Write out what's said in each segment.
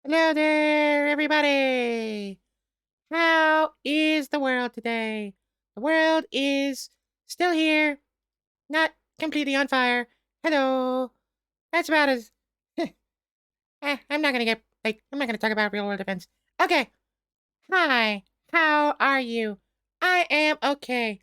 Hello there, everybody! How is the world today? The world is still here, not completely on fire. Hello! That's about as. I'm not gonna get. I'm not gonna talk about real world events. Okay, hi, how are you? I am okay.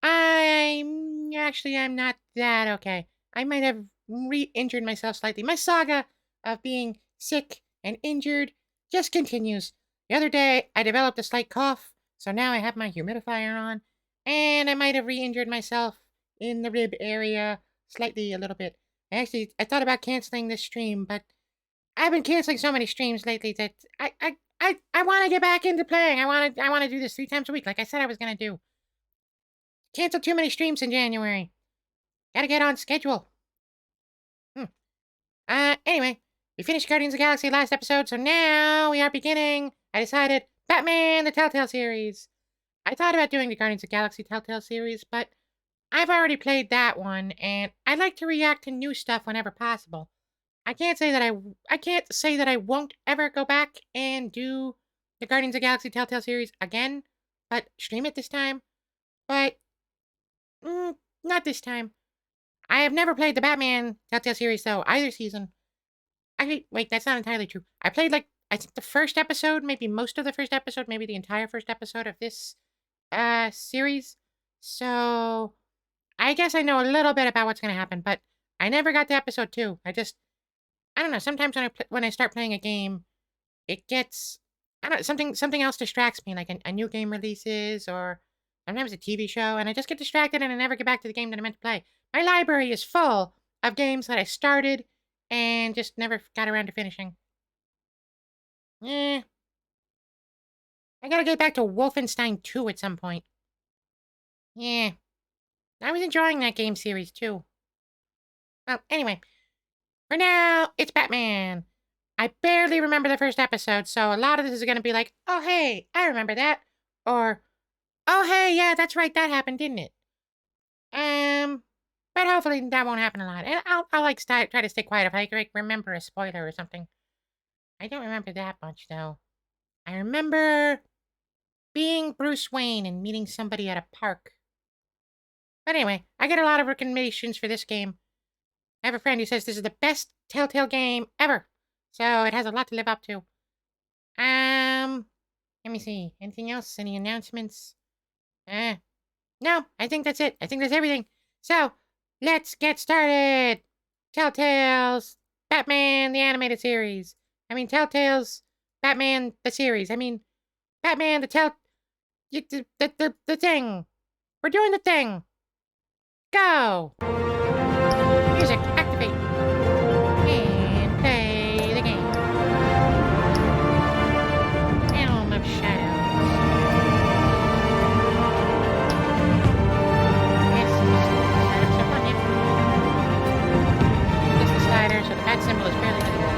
I'm not that okay. I might have re injured myself slightly. My saga of being sick and injured just continues. The other day, I developed a slight cough, so now I have my humidifier on, and I might have re injured myself in the rib area slightly a little bit. I thought about canceling this stream, but I've been canceling so many streams lately that I want to get back into playing. I want to do this 3 times a week, like I said I was gonna do. Canceled too many streams in January. Gotta get on schedule. Hmm. Anyway, we finished Guardians of the Galaxy last episode, so now we are beginning. I decided Batman, the Telltale series. I thought about doing the Guardians of the Galaxy Telltale series, but I've already played that one, and I like to react to new stuff whenever possible. I can't say that I won't ever go back and do the Guardians of the Galaxy Telltale series again, but stream it this time. But not this time. I have never played the Batman Telltale series, though, either season. Actually, wait, that's not entirely true. I played, I think the first episode, maybe most of the first episode, maybe the entire first episode of this, series. So, I guess I know a little bit about what's gonna happen, but I never got to episode 2. I don't know, sometimes when I start playing a game, it gets, I don't know, something else distracts me, like a new game releases, or sometimes a TV show, and I just get distracted and I never get back to the game that I meant to play. My library is full of games that I started and just never got around to finishing. Eh, I gotta get back to Wolfenstein 2 at some point. Yeah, I was enjoying that game series too. Well, anyway, for now, it's Batman. I barely remember the first episode, so a lot of this is gonna be like, oh hey, I remember that. Or, oh hey, yeah, that's right, that happened, didn't it? Um, but hopefully that won't happen a lot. And I'll try to stay quiet if I remember a spoiler or something. I don't remember that much though. I remember being Bruce Wayne and meeting somebody at a park. But anyway, I get a lot of recommendations for this game. I have a friend who says this is the best Telltale game ever. So it has a lot to live up to. Let me see. Anything else? Any announcements? Uh, no, I think that's it. I think that's everything. So, let's get started. Telltale's Batman the animated series. Telltale's Batman the series. Batman the thing. We're doing the thing. Go. Music activate and play the game. Realm of Shadows. Yes, start up stuff on you. This is the slider, so the bat symbol is barely visible.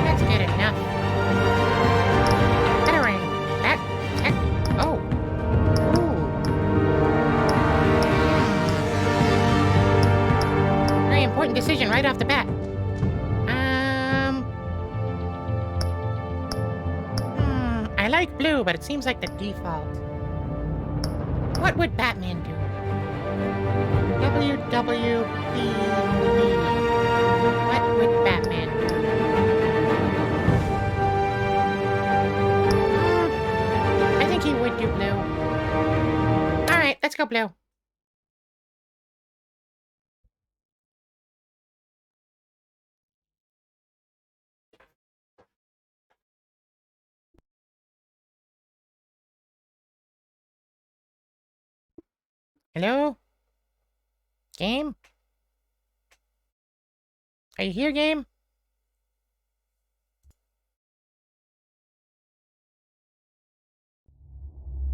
That's good enough. Batarang. Bat. Heck. Oh. Ooh. Very important decision right off the bat. I like blue, but it seems like the default. What would Batman do? WWBB. What would Batman do? I think he would do blue. Alright, let's go blue. Hello? Game? Are you here, game?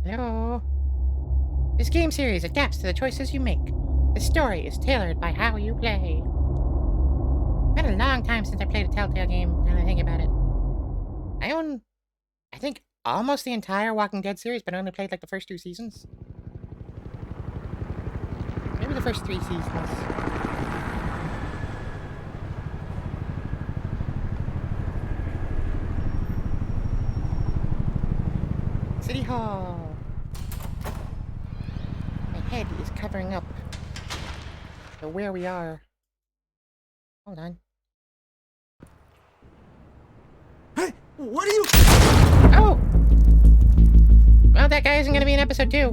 Hello? This game series adapts to the choices you make. The story is tailored by how you play. It's been a long time since I played a Telltale game, now that I think about it. I own, I think, almost the entire Walking Dead series, but I only played like the first 2 seasons. Maybe the first 3 seasons. City Hall. My head is covering up for where we are. Hold on. Hey, what are you? Oh! Well, that guy isn't gonna be in episode 2. Are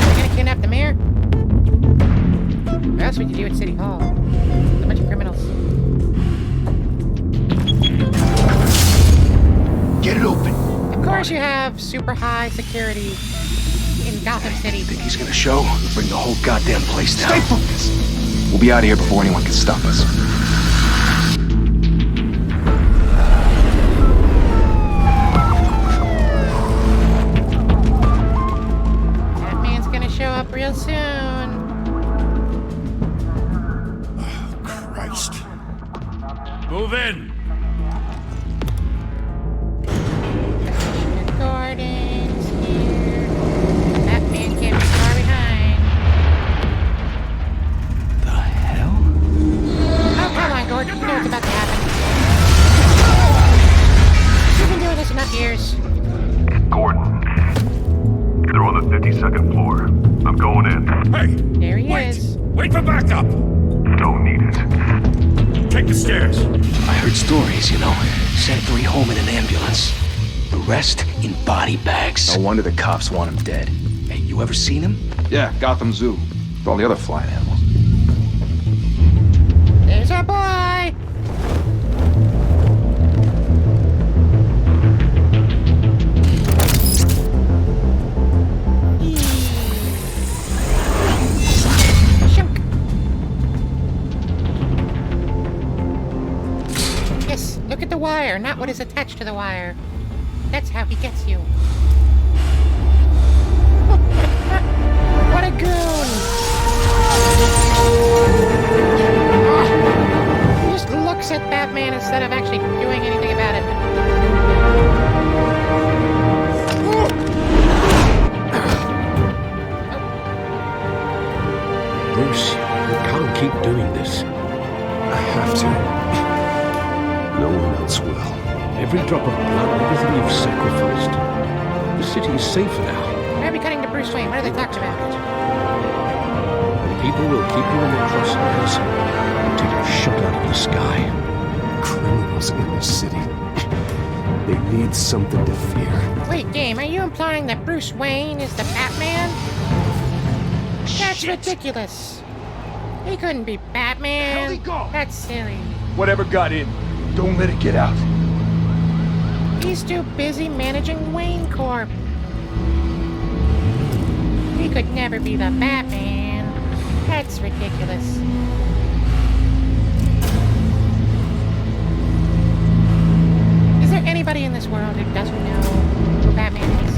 we gonna kidnap the mayor? What else would you do at City Hall? A bunch of criminals. Get it open. Of course you have super high security in Gotham City. Think he's gonna show? We'll bring the whole goddamn place down. Stay focused. We'll be out of here before anyone can stop us. That man's gonna show up real soon. Oh, Christ. Move in! Gordon's here. That man can't be far behind. The hell? Oh, come on, Gordon. You know what's about to happen. You've been doing this enough years. Gordon. They're on the 52nd floor. I'm going in. Hey! There he Wait! is. Wait for backup! Don't need it. Take the stairs. I heard stories, you know. Sent 3 home in an ambulance. The rest in body bags. No wonder the cops want him dead. Hey, you ever seen him? Yeah, Gotham Zoo. With all the other flying animals. There's our boy. Shunk. Yes, look at the wire, not what is attached to the wire. That's how he gets you. What a goon! He just looks at Batman instead of actually doing anything about it. Bruce, you can't keep doing this. I have to. No one else will. Every drop of blood, everything you've sacrificed. The city is safer now. Why are we cutting to Bruce Wayne? What are they talking about? And people will keep you in their crosshairs until you're shot out of the sky. Criminals in this city. They need something to fear. Wait, Game, are you implying that Bruce Wayne is the Batman? That's ridiculous. He couldn't be Batman. Where'd he go? That's silly. Whatever got in, don't let it get out. He's too busy managing Wayne Corp. He could never be the Batman. That's ridiculous. Is there anybody in this world who doesn't know who Batman is?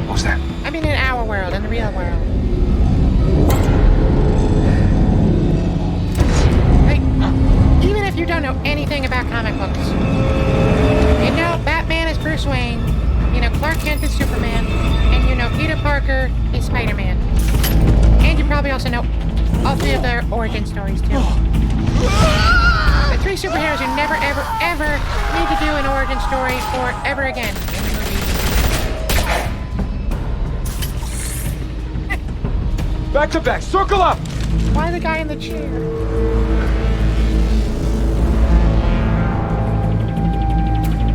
What was that? I mean, in our world, in the real world. Like, even if you don't know anything about comic books, you know Batman is Bruce Wayne, you know Clark Kent is Superman, and you know Peter Parker is Spider-Man. And you probably also know all 3 of their origin stories, too. The 3 superheroes you never, ever, ever need to do an origin story for ever again in the movies. Back to back, circle up! Why the guy in the chair?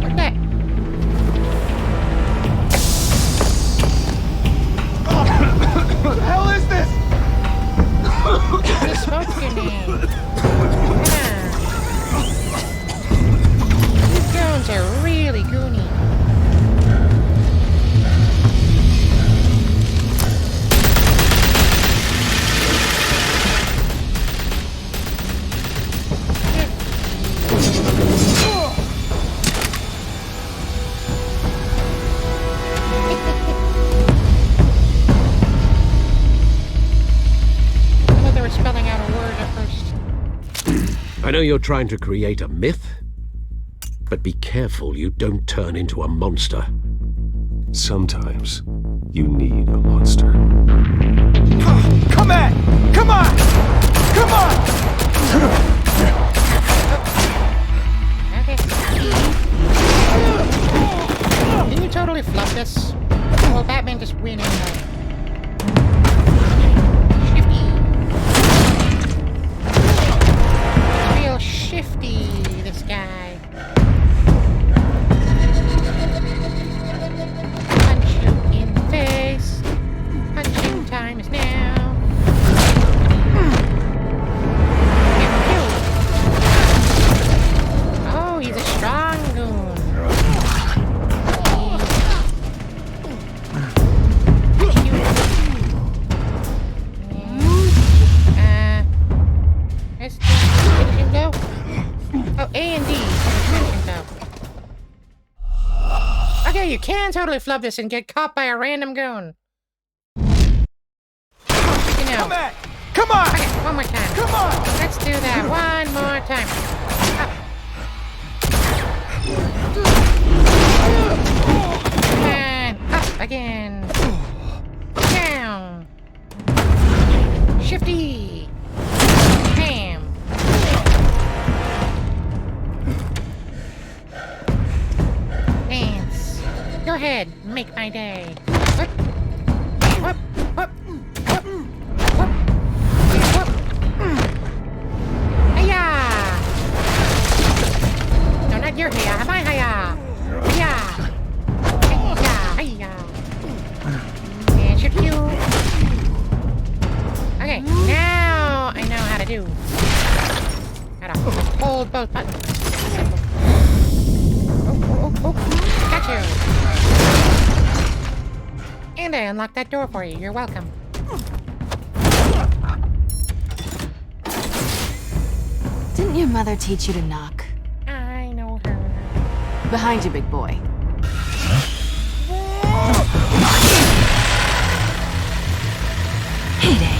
What's that? What the hell is this? It's a smoke grenade. These goons are really goony. I thought they were spelling out a word at first. I know you're trying to create a myth, but be careful you don't turn into a monster. Sometimes you need a monster. Come on! Come on! Come on! can totally flub this and get caught by a random goon. You know. Come back! Come on! Okay, one more time. Come on! Let's do that one more time. Up. And up again. Down. Shifty. Bam. Dance. Go ahead, make my day. Whoop. Whoop. Whoop. Whoop. Whoop. Hiya! No, not your hiya. My hiya. Hiya. Hiya. Hiya. And shoot you. Okay, now I know how to do. Gotta hold both buttons. Oh. Got you. And I unlocked that door for you. You're welcome. Didn't your mother teach you to knock? I know her. Behind you, big boy. Heyday.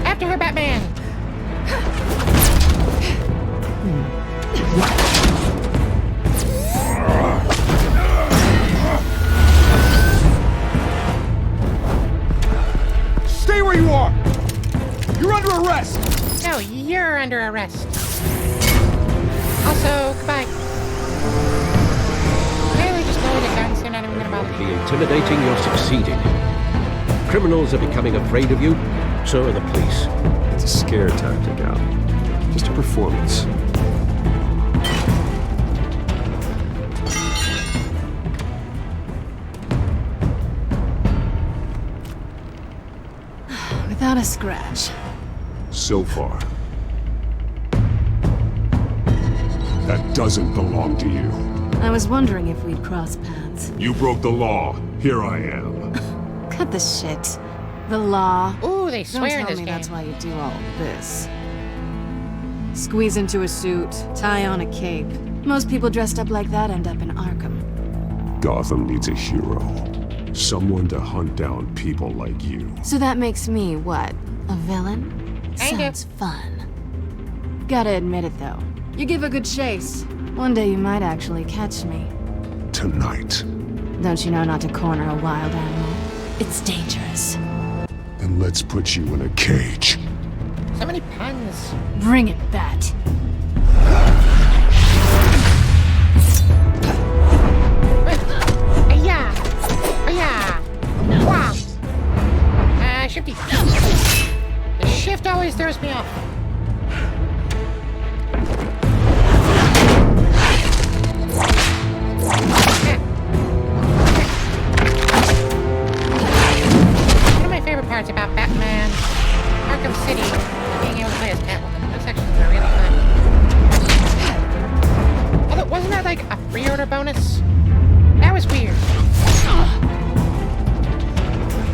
After her, Batman! Stay where you are! You're under arrest! No, you're under arrest. Also, goodbye. Really, just lower the guns. They're not even gonna bother Be you. intimidating, you're succeeding. Criminals are becoming afraid of you, so are the police. It's a scare tactic, Al. Just a performance. Without a scratch. So far. That doesn't belong to you. I was wondering if we'd cross paths. You broke the law. Here I am. Cut the shit. The law. Ooh, they Don't swear in tell this me game. that's why you do all of this. Squeeze into a suit, tie on a cape. Most people dressed up like that end up in Arkham. Gotham needs a hero. Someone to hunt down people like you. So that makes me, what, a villain? Kinda. Sounds fun. Gotta admit it, though. You give a good chase. One day you might actually catch me. Tonight. Don't you know not to corner a wild animal? It's dangerous. Then let's put you in a cage. So many puns. Bring it, Bat. Yeah. Yeah. Wow. Shifty. The shift always throws me off. One of my favorite parts about Batman Arkham City is being able to play as Catwoman. Those sections are really fun. Although, wasn't that like a pre-order bonus? That was weird.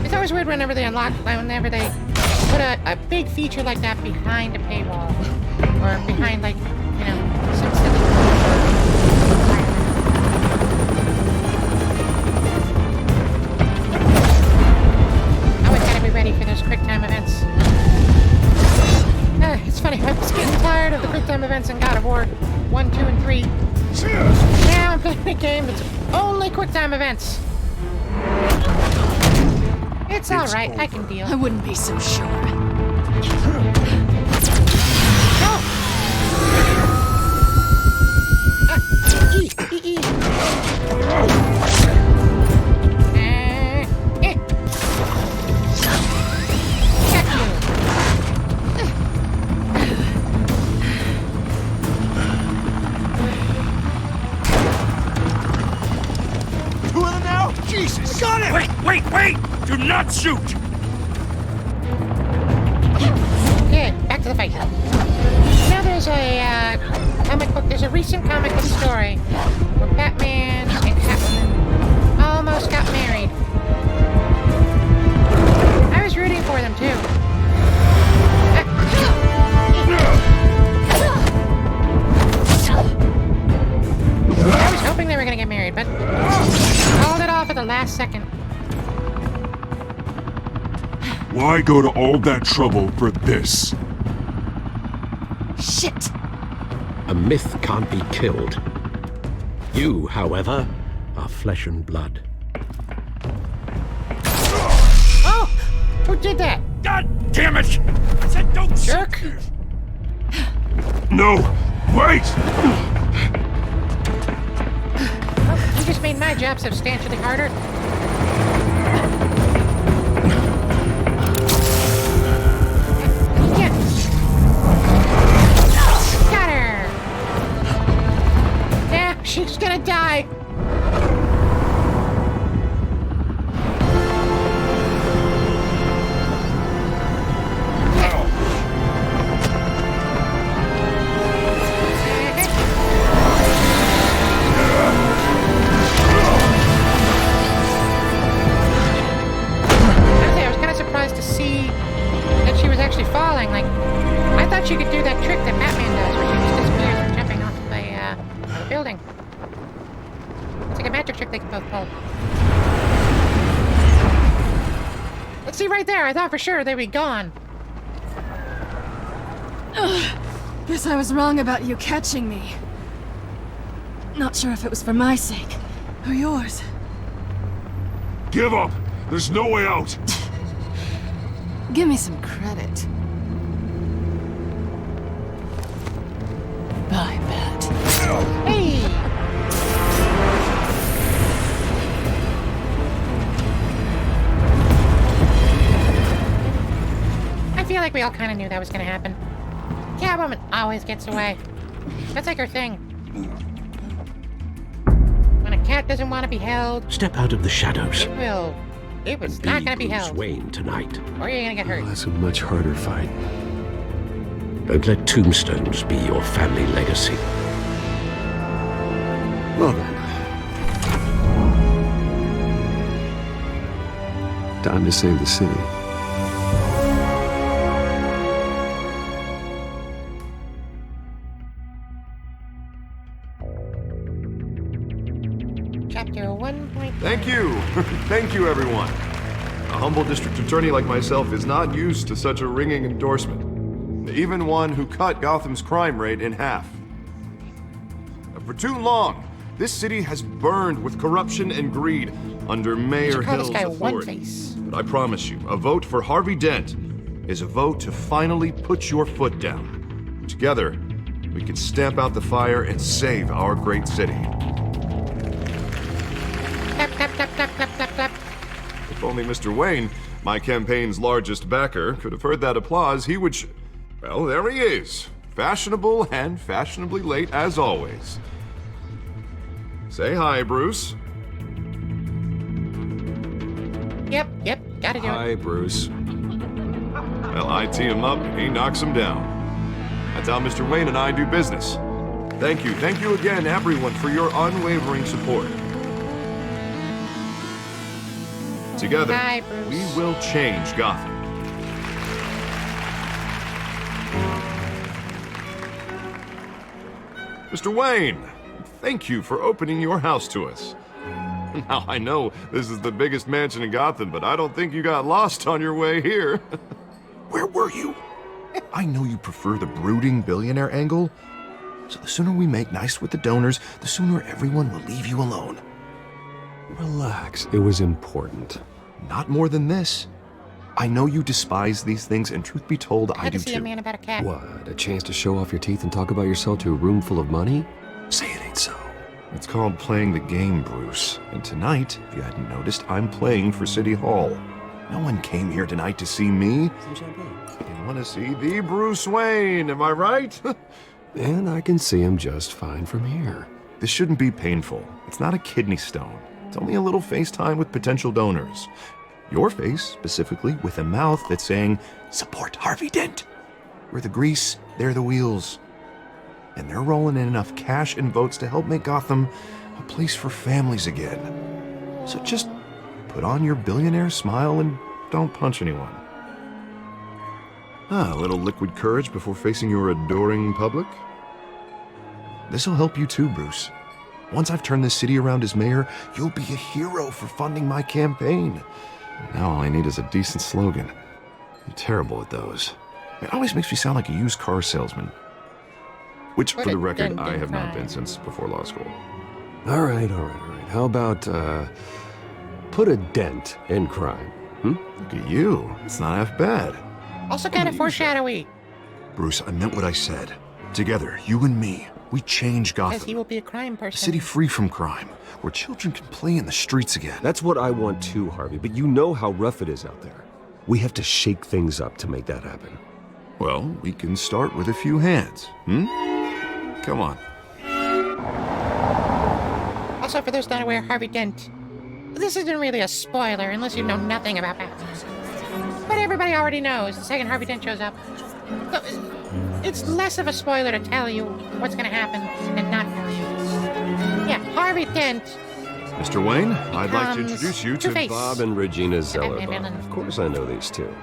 It's always weird whenever they put a big feature like that behind a paywall. Or behind, like, you know, some silly... Always gotta be ready for those quick time events. It's funny, I was getting tired of the quick time events in God of War 1, 2, and 3. Now I'm playing a game that's only quick time events. It's alright, I can deal. I wouldn't be so sure. No! E. Got you. Two of them now? Jesus! Got him! Wait! Do not shoot! Okay, back to the fight. Now there's a there's a recent comic book story where Batman and Catwoman almost got married. I was rooting for them too. gonna get married, but called it off at the last second. Why go to all that trouble for this? Shit! A myth can't be killed. You, however, are flesh and blood. Oh! Who did that? God damn it! I said don't Jerk! No! Wait! Oh, you just made my job substantially harder. Yeah. Got her! Yeah, she's gonna die! To see that she was actually falling. Like, I thought she could do that trick that Batman does, where she just disappears from jumping off of a building. It's like a magic trick they can both pull. Let's see right there. I thought for sure they'd be gone. Guess I was wrong about you catching me. Not sure if it was for my sake or yours. Give up! There's no way out! Give me some credit. Bye, Bat. Hey! I feel like we all kind of knew that was going to happen. Catwoman always gets away. That's like her thing. When a cat doesn't want to be held, Step out of the shadows. it will. It was Be not going to be Bruce held. Wayne tonight. Or you're going to get Well, hurt. that's a much harder fight. Don't let tombstones be your family legacy. Well then. Time to save the city. Chapter 1.5. Thank you. Thank you, everyone. A humble district attorney like myself is not used to such a ringing endorsement. Even one who cut Gotham's crime rate in half. For too long, this city has burned with corruption and greed under Mayor call this Hill's guy authority. One-Face. But I promise you, a vote for Harvey Dent is a vote to finally put your foot down. Together, we can stamp out the fire and save our great city. Clap, clap, clap, clap, clap, clap, clap. If only Mr. Wayne, my campaign's largest backer, could have heard that applause, he would well, there he is. Fashionable and fashionably late as always. Say hi, Bruce. Yep, gotta do it. Hi, Bruce. Well, I tee him up, he knocks him down. That's how Mr. Wayne and I do business. Thank you again, everyone, for your unwavering support. Together, Hi, Bruce. we will change Gotham. Mr. Wayne, thank you for opening your house to us. Now, I know this is the biggest mansion in Gotham, but I don't think you got lost on your way here. Where were you? I know you prefer the brooding billionaire angle, so the sooner we make nice with the donors, the sooner everyone will leave you alone. Relax. It was important. Not more than this. I know you despise these things, and truth be told, I Had do to see a too. man about a cat. What? A chance to show off your teeth and talk about yourself to a room full of money? Say it ain't so. It's called playing the game, Bruce. And tonight, if you hadn't noticed, I'm playing for City Hall. No one came here tonight to see me. Some champagne. They want to see the Bruce Wayne, am I right? And I can see him just fine from here. This shouldn't be painful. It's not a kidney stone. It's only a little FaceTime with potential donors. Your face, specifically, with a mouth that's saying, support Harvey Dent. We're the grease, they're the wheels. And they're rolling in enough cash and votes to help make Gotham a place for families again. So just put on your billionaire smile and don't punch anyone. A little liquid courage before facing your adoring public. This'll help you too, Bruce. Once I've turned this city around as mayor, you'll be a hero for funding my campaign. Now all I need is a decent slogan. I'm terrible at those. It always makes me sound like a used car salesman. Which, for the record, I have not been since before law school. All right. How about, put a dent in crime? Look at you. It's not half bad. Also kind of foreshadowy. Bruce, I meant what I said. Together, you and me, we change Because Gotham. he will be a crime A person. city free from crime, where children can play in the streets again. That's what I want too, Harvey, but you know how rough it is out there. We have to shake things up to make that happen. Well, we can start with a few hands, Come on. Also, for those not aware, Harvey Dent. This isn't really a spoiler unless you know nothing about Batman. But everybody already knows the second Harvey Dent shows up. So it's less of a spoiler to tell you what's going to happen and not tell you. Yeah, Harvey Dent. Mr. Wayne, I'd like to introduce you to Two-Face. Bob and Regina Zeller. Batman Bob. villain. Of course I know these two.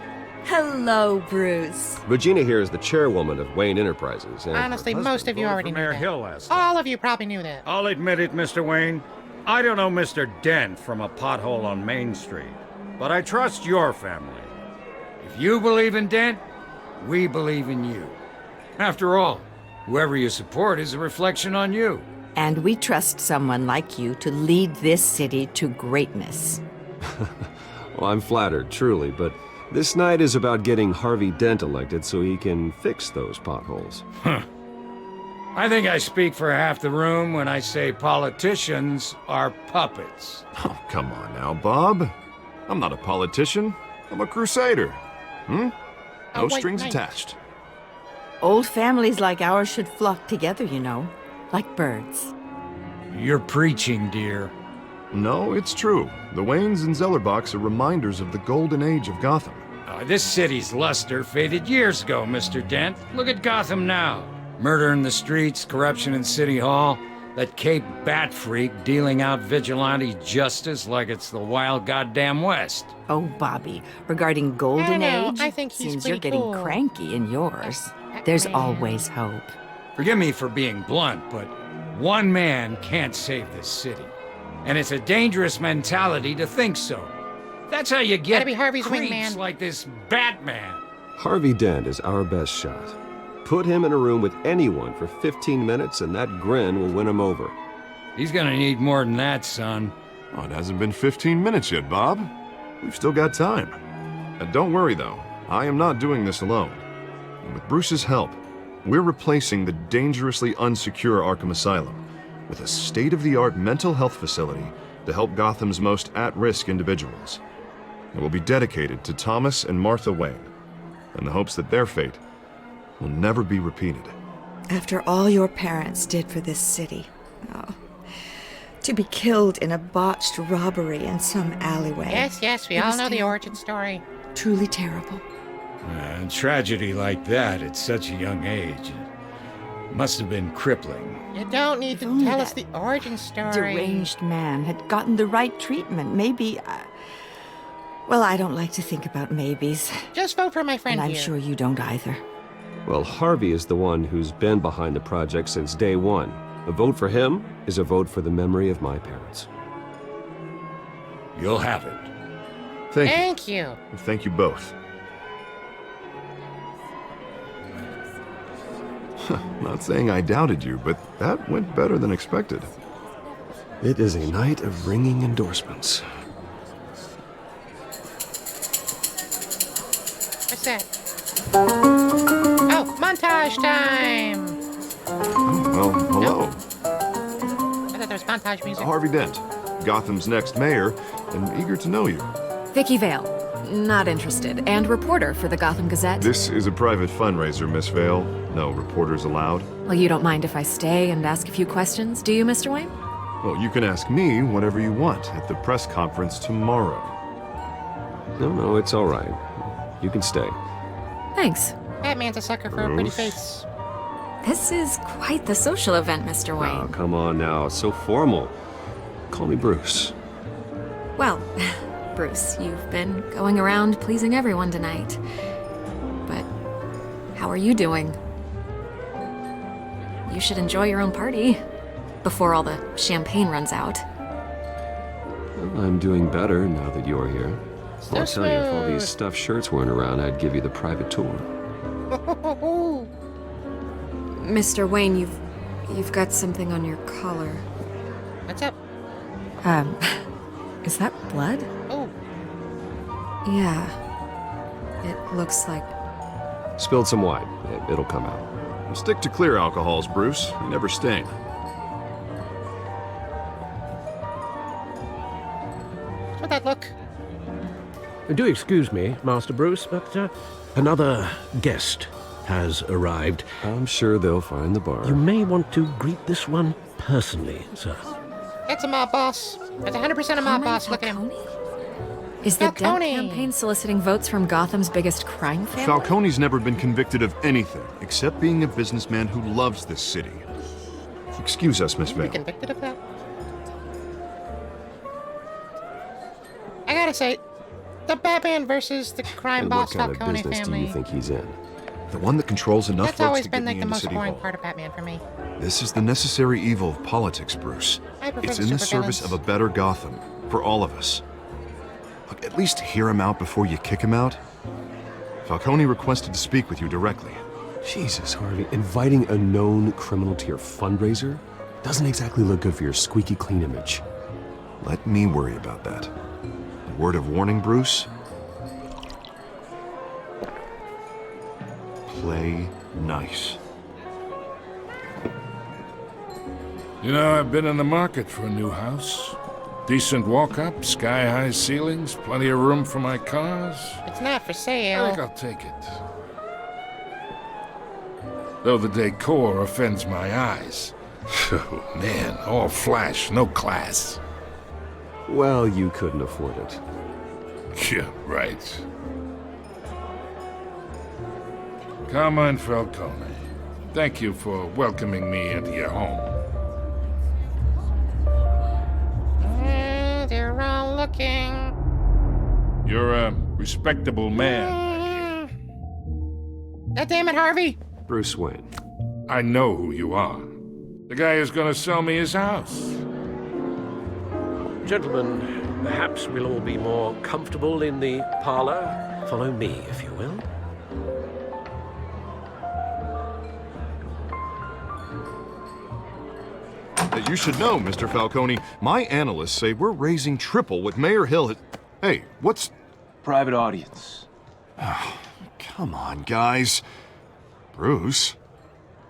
Hello, Bruce. Regina here is the chairwoman of Wayne Enterprises. And her Honestly, husband most of you Voted already for knew Mayor that. Hill last night. All of you probably knew that. I'll admit it, Mr. Wayne. I don't know Mr. Dent from a pothole on Main Street, but I trust your family. If you believe in Dent, we believe in you. After all, whoever you support is a reflection on you. And we trust someone like you to lead this city to greatness. Well, I'm flattered, truly, but this night is about getting Harvey Dent elected so he can fix those potholes. I think I speak for half the room when I say politicians are puppets. Oh, come on now, Bob. I'm not a politician. I'm a crusader. No white strings knight. attached. Old families like ours should flock together, you know, like birds. You're preaching, dear. No, it's true. The Waynes and Zellerbachs are reminders of the golden age of Gotham. This city's luster faded years ago, Mr. Dent. Look at Gotham now. Murder in the streets, corruption in City Hall, that Cape Bat freak dealing out vigilante justice like it's the wild goddamn West. Oh, Bobby, regarding Golden I know, Age, I think he's since you're pretty getting cool. cranky in yours, That there's man. always hope. Forgive me for being blunt, but one man can't save this city. And it's a dangerous mentality to think so. That's how you get Gotta be Harvey's creeps wingman. like this Batman. Harvey Dent is our best shot. Put him in a room with anyone for 15 minutes and that grin will win him over. He's gonna need more than that, son. Oh, it hasn't been 15 minutes yet, Bob. We've still got time. Don't worry, though. I am not doing this alone. And with Bruce's help, we're replacing the dangerously unsecure Arkham Asylum with a state-of-the-art mental health facility to help Gotham's most at-risk individuals. It will be dedicated to Thomas and Martha Wayne, in the hopes that their fate will never be repeated. After all your parents did for this city, oh, to be killed in a botched robbery in some alleyway. Yes, we It all was know the terrible. origin story. Truly terrible. A tragedy like that at such a young age must have been crippling. You don't need If to only tell us that the origin story. Deranged man had gotten the right treatment. Maybe. Well, I don't like to think about maybes. Just vote for my friend And I'm here. sure you don't either. Well, Harvey is the one who's been behind the project since day one. A vote for him is a vote for the memory of my parents. You'll have it. Thank you. Thank you. Thank you both. Not saying I doubted you, but that went better than expected. It is a night of ringing endorsements. What's that? Oh, montage time! Well, hello. I thought there was montage music. Harvey Dent, Gotham's next mayor, and eager to know you. Vicky Vale. Not interested. And reporter for the Gotham Gazette. This is a private fundraiser, Miss Vale. No reporters allowed. Well, you don't mind if I stay and ask a few questions, do you, Mr. Wayne? Well, you can ask me whatever you want at the press conference tomorrow. No, it's all right. You can stay. Thanks. Batman's a sucker for a pretty Bruce. face. This is quite the social event, Mr. Oh, Wayne. come on now. It's so formal. Call me Bruce. Well, Bruce, you've been going around pleasing everyone tonight. But how are you doing? You should enjoy your own party. Before all the champagne runs out. Well, I'm doing better now that you're here. I'll tell you, if all these stuffed shirts weren't around, I'd give you the private tour. Mr. Wayne, you've got something on your collar. What's up? Is that blood? Oh. Yeah. It looks like... Spilled some wine. It'll come out. Stick to clear alcohols, Bruce. You never stain. What's that look? Do excuse me, Master Bruce, but another guest has arrived. I'm sure they'll find the bar. You may want to greet this one personally, sir. That's a mob boss. That's 100% a mob boss. Look at him. Is the Dent Falcone. campaign soliciting votes from Gotham's biggest crime family? Falcone's never been convicted of anything except being a businessman who loves this city. Excuse us, Miss Be Vale. convicted of that? I gotta say, the Batman versus the crime And boss what kind of Falcone business family. do you think he's in? The one that controls enough That's votes always to been get like me the into most City boring Hall. part of Batman for me. This is the necessary evil of politics, Bruce. I prefer It's the in the supervillains. service of a better Gotham, for all of us. Look, at least hear him out before you kick him out. Falcone requested to speak with you directly. Jesus, Harvey, inviting a known criminal to your fundraiser doesn't exactly look good for your squeaky clean image. Let me worry about that. A word of warning, Bruce. Play nice. You know, I've been in the market for a new house. Decent walk-up, sky-high ceilings, plenty of room for my cars. It's not for I sale. think I'll take it. Though the decor offends my eyes. Oh, man, all flash, no class. Well, you couldn't afford it. Yeah, right. Carmine Falcone, thank you for welcoming me into your home. They're all looking. You're a respectable man. God damn it, Harvey! Bruce Wayne. I know who you are. The guy who's gonna sell me his house. Gentlemen, perhaps we'll all be more comfortable in the parlor. Follow me, if you will. You should know, Mr. Falcone, my analysts say we're raising triple what Mayor Hill has... Hey, what's... Private audience. Come on, guys. Bruce?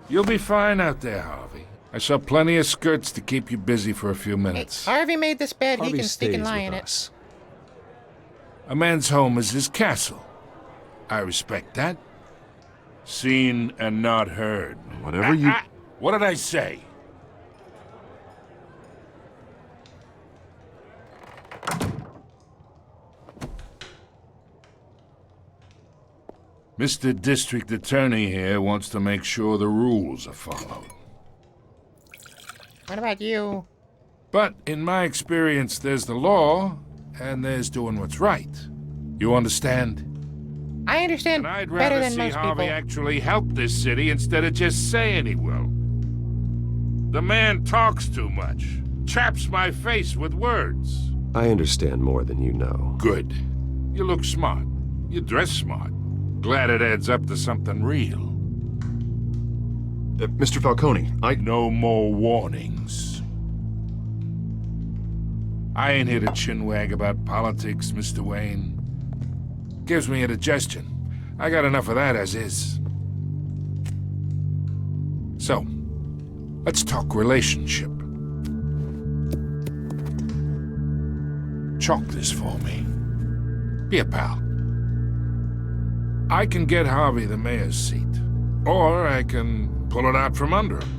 You'll be fine out there, Harvey. I saw plenty of skirts to keep you busy for a few Hey, minutes. Harvey made this bed. Harvey He can stick and stays lie with in it. us. A man's home is his castle. I respect that. Seen and not heard. Whatever you... What did I say? Mr. District Attorney here wants to make sure the rules are followed. What about you? But in my experience, there's the law, and there's doing what's right. You understand? I understand And I'd better rather than see most Harvey people. actually help this city instead of just saying he will. The man talks too much. Chaps my face with words. I understand more than you know. Good. You look smart. You dress smart. Glad it adds up to something real. Mr. Falcone, No more warnings. I ain't here to chinwag about politics, Mr. Wayne. Gives me indigestion. I got enough of that as is. So, let's talk relationship. Chalk this for me. Be a pal. I can get Harvey the mayor's seat, or I can pull it out from under him.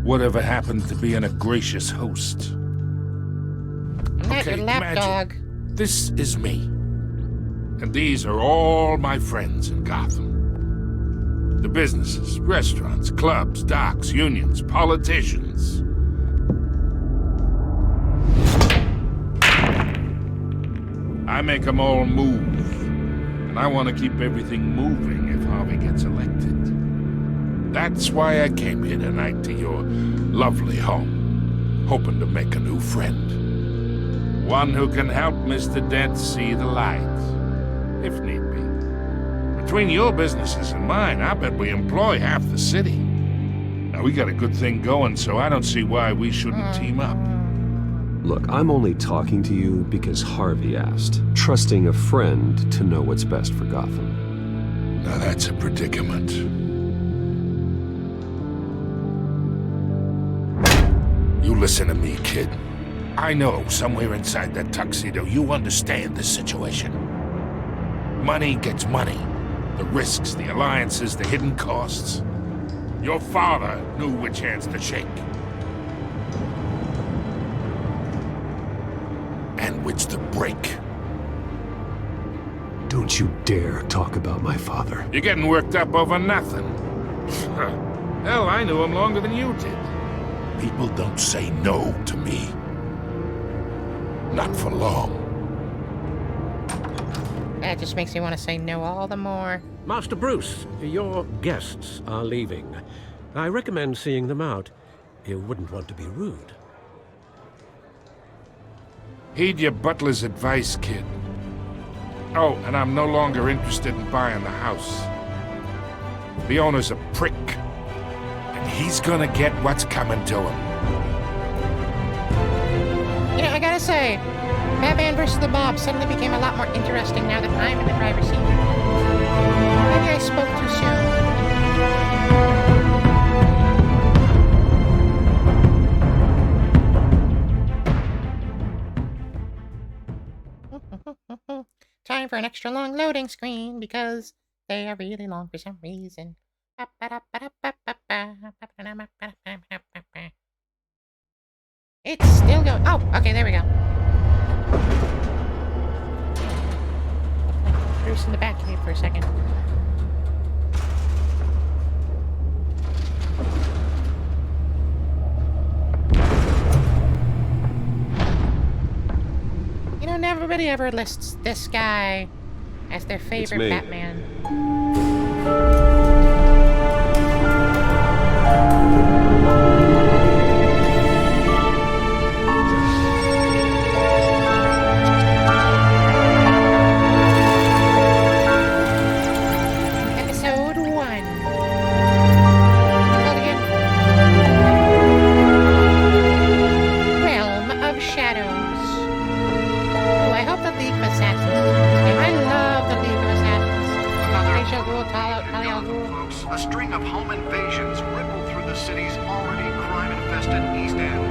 Whatever happens to being a gracious host? Not your lapdog. This is me. And these are all my friends in Gotham. The businesses, restaurants, clubs, docks, unions, politicians. I make them all move. And I want to keep everything moving if Harvey gets elected. That's why I came here tonight to your lovely home, hoping to make a new friend. One who can help Mr. Dent see the light, if need be. Between your businesses and mine, I bet we employ half the city. Now, we got a good thing going, so I don't see why we shouldn't team up. Look, I'm only talking to you because Harvey asked, trusting a friend to know what's best for Gotham. Now that's a predicament. You listen to me, kid. I know somewhere inside that tuxedo you understand this situation. Money gets money. The risks, the alliances, the hidden costs. Your father knew which hands to shake. And which to break. Don't you dare talk about my father. You're getting worked up over nothing. Hell, I knew him longer than you did. People don't say no to me. Not for long. That just makes me want to say no all the more. Master Bruce, your guests are leaving. I recommend seeing them out. You wouldn't want to be rude. Heed your butler's advice, kid. Oh, and I'm no longer interested in buying the house. The owner's a prick. And he's gonna get what's coming to him. You know, I gotta say, Batman vs. the Mob suddenly became a lot more interesting now that I'm in the driver's seat. Maybe I spoke too soon. Time for an extra long loading screen because they are really long for some reason. It's still going. Oh, okay, there we go. Bruce in the back cave for a second. You know, everybody ever lists this guy as their favorite Batman. Episode 1. Called again? Realm of Shadows. Oh, I hope the League of Assassins. I love the League of Assassins. Rachel Ghoul, Talia al Ghul. Folks, a string of home invasions rippled through the city's already crime-infested East End.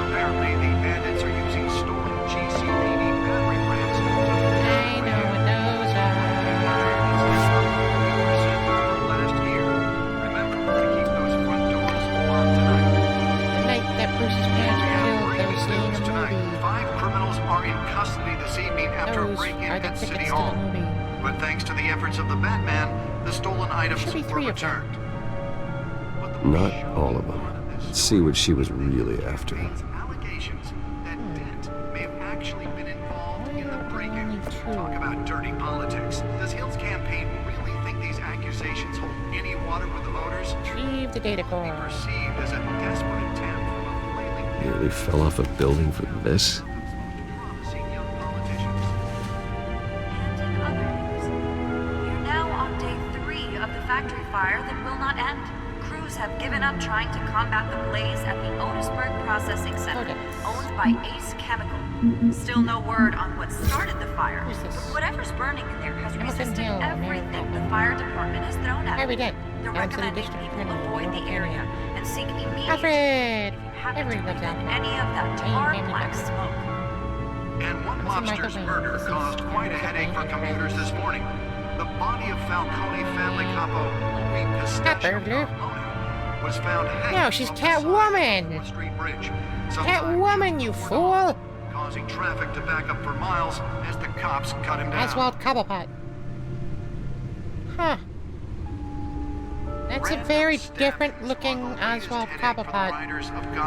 Apparently, the bandits are using stolen GCPD battery brands. I know what those are. Last year. Remember to keep those front doors locked tonight. The night that Bruce's parents were killed, they were seeing a movie. 5 criminals are in custody this evening after a Those break-in are the at tickets City to Hall. the movie. But thanks to the efforts of the Batman, the stolen items Should be were 3 of them. returned. Not all of them. Let's see what she was really after. Allegations that Dent may have actually been involved in the break-in. Talk about dirty politics. Does Hill's campaign really think these accusations hold any water with the voters? Retrieve the data core. Perceived as a desperate attempt from a flailing Nearly fell off a building for this. promising young politicians. And in other news, we're now on day 3 of the factory fire that will not end. Crews have given up trying to combat the blaze at the Otisburg Processing Center, owned by Ace Chemical. Still no word on what started the fire, but whatever's burning in there has resisted everything the fire department has thrown at Harvey it. Dent. They're Adams City recommending District people Attorney. avoid the area and seek immediate Alfred! if you happen Everyone to loves breathe in Alfred. any of that Jane tar Family black Doctor. smoke. And one Michael mobster's Wayne. murder This is caused quite a Michael headache for Wayne. commuters this morning. The body of Falcone family capo Louis Pistachio Burglar. Falcone was found hanging No, she's off the side of Catwoman. Wall Street Bridge. Some Catwoman, you fool! causing traffic to back up for miles as the cops cut him down. Oswald Cobblepot. Huh. That's a very different looking Oswald Cobblepot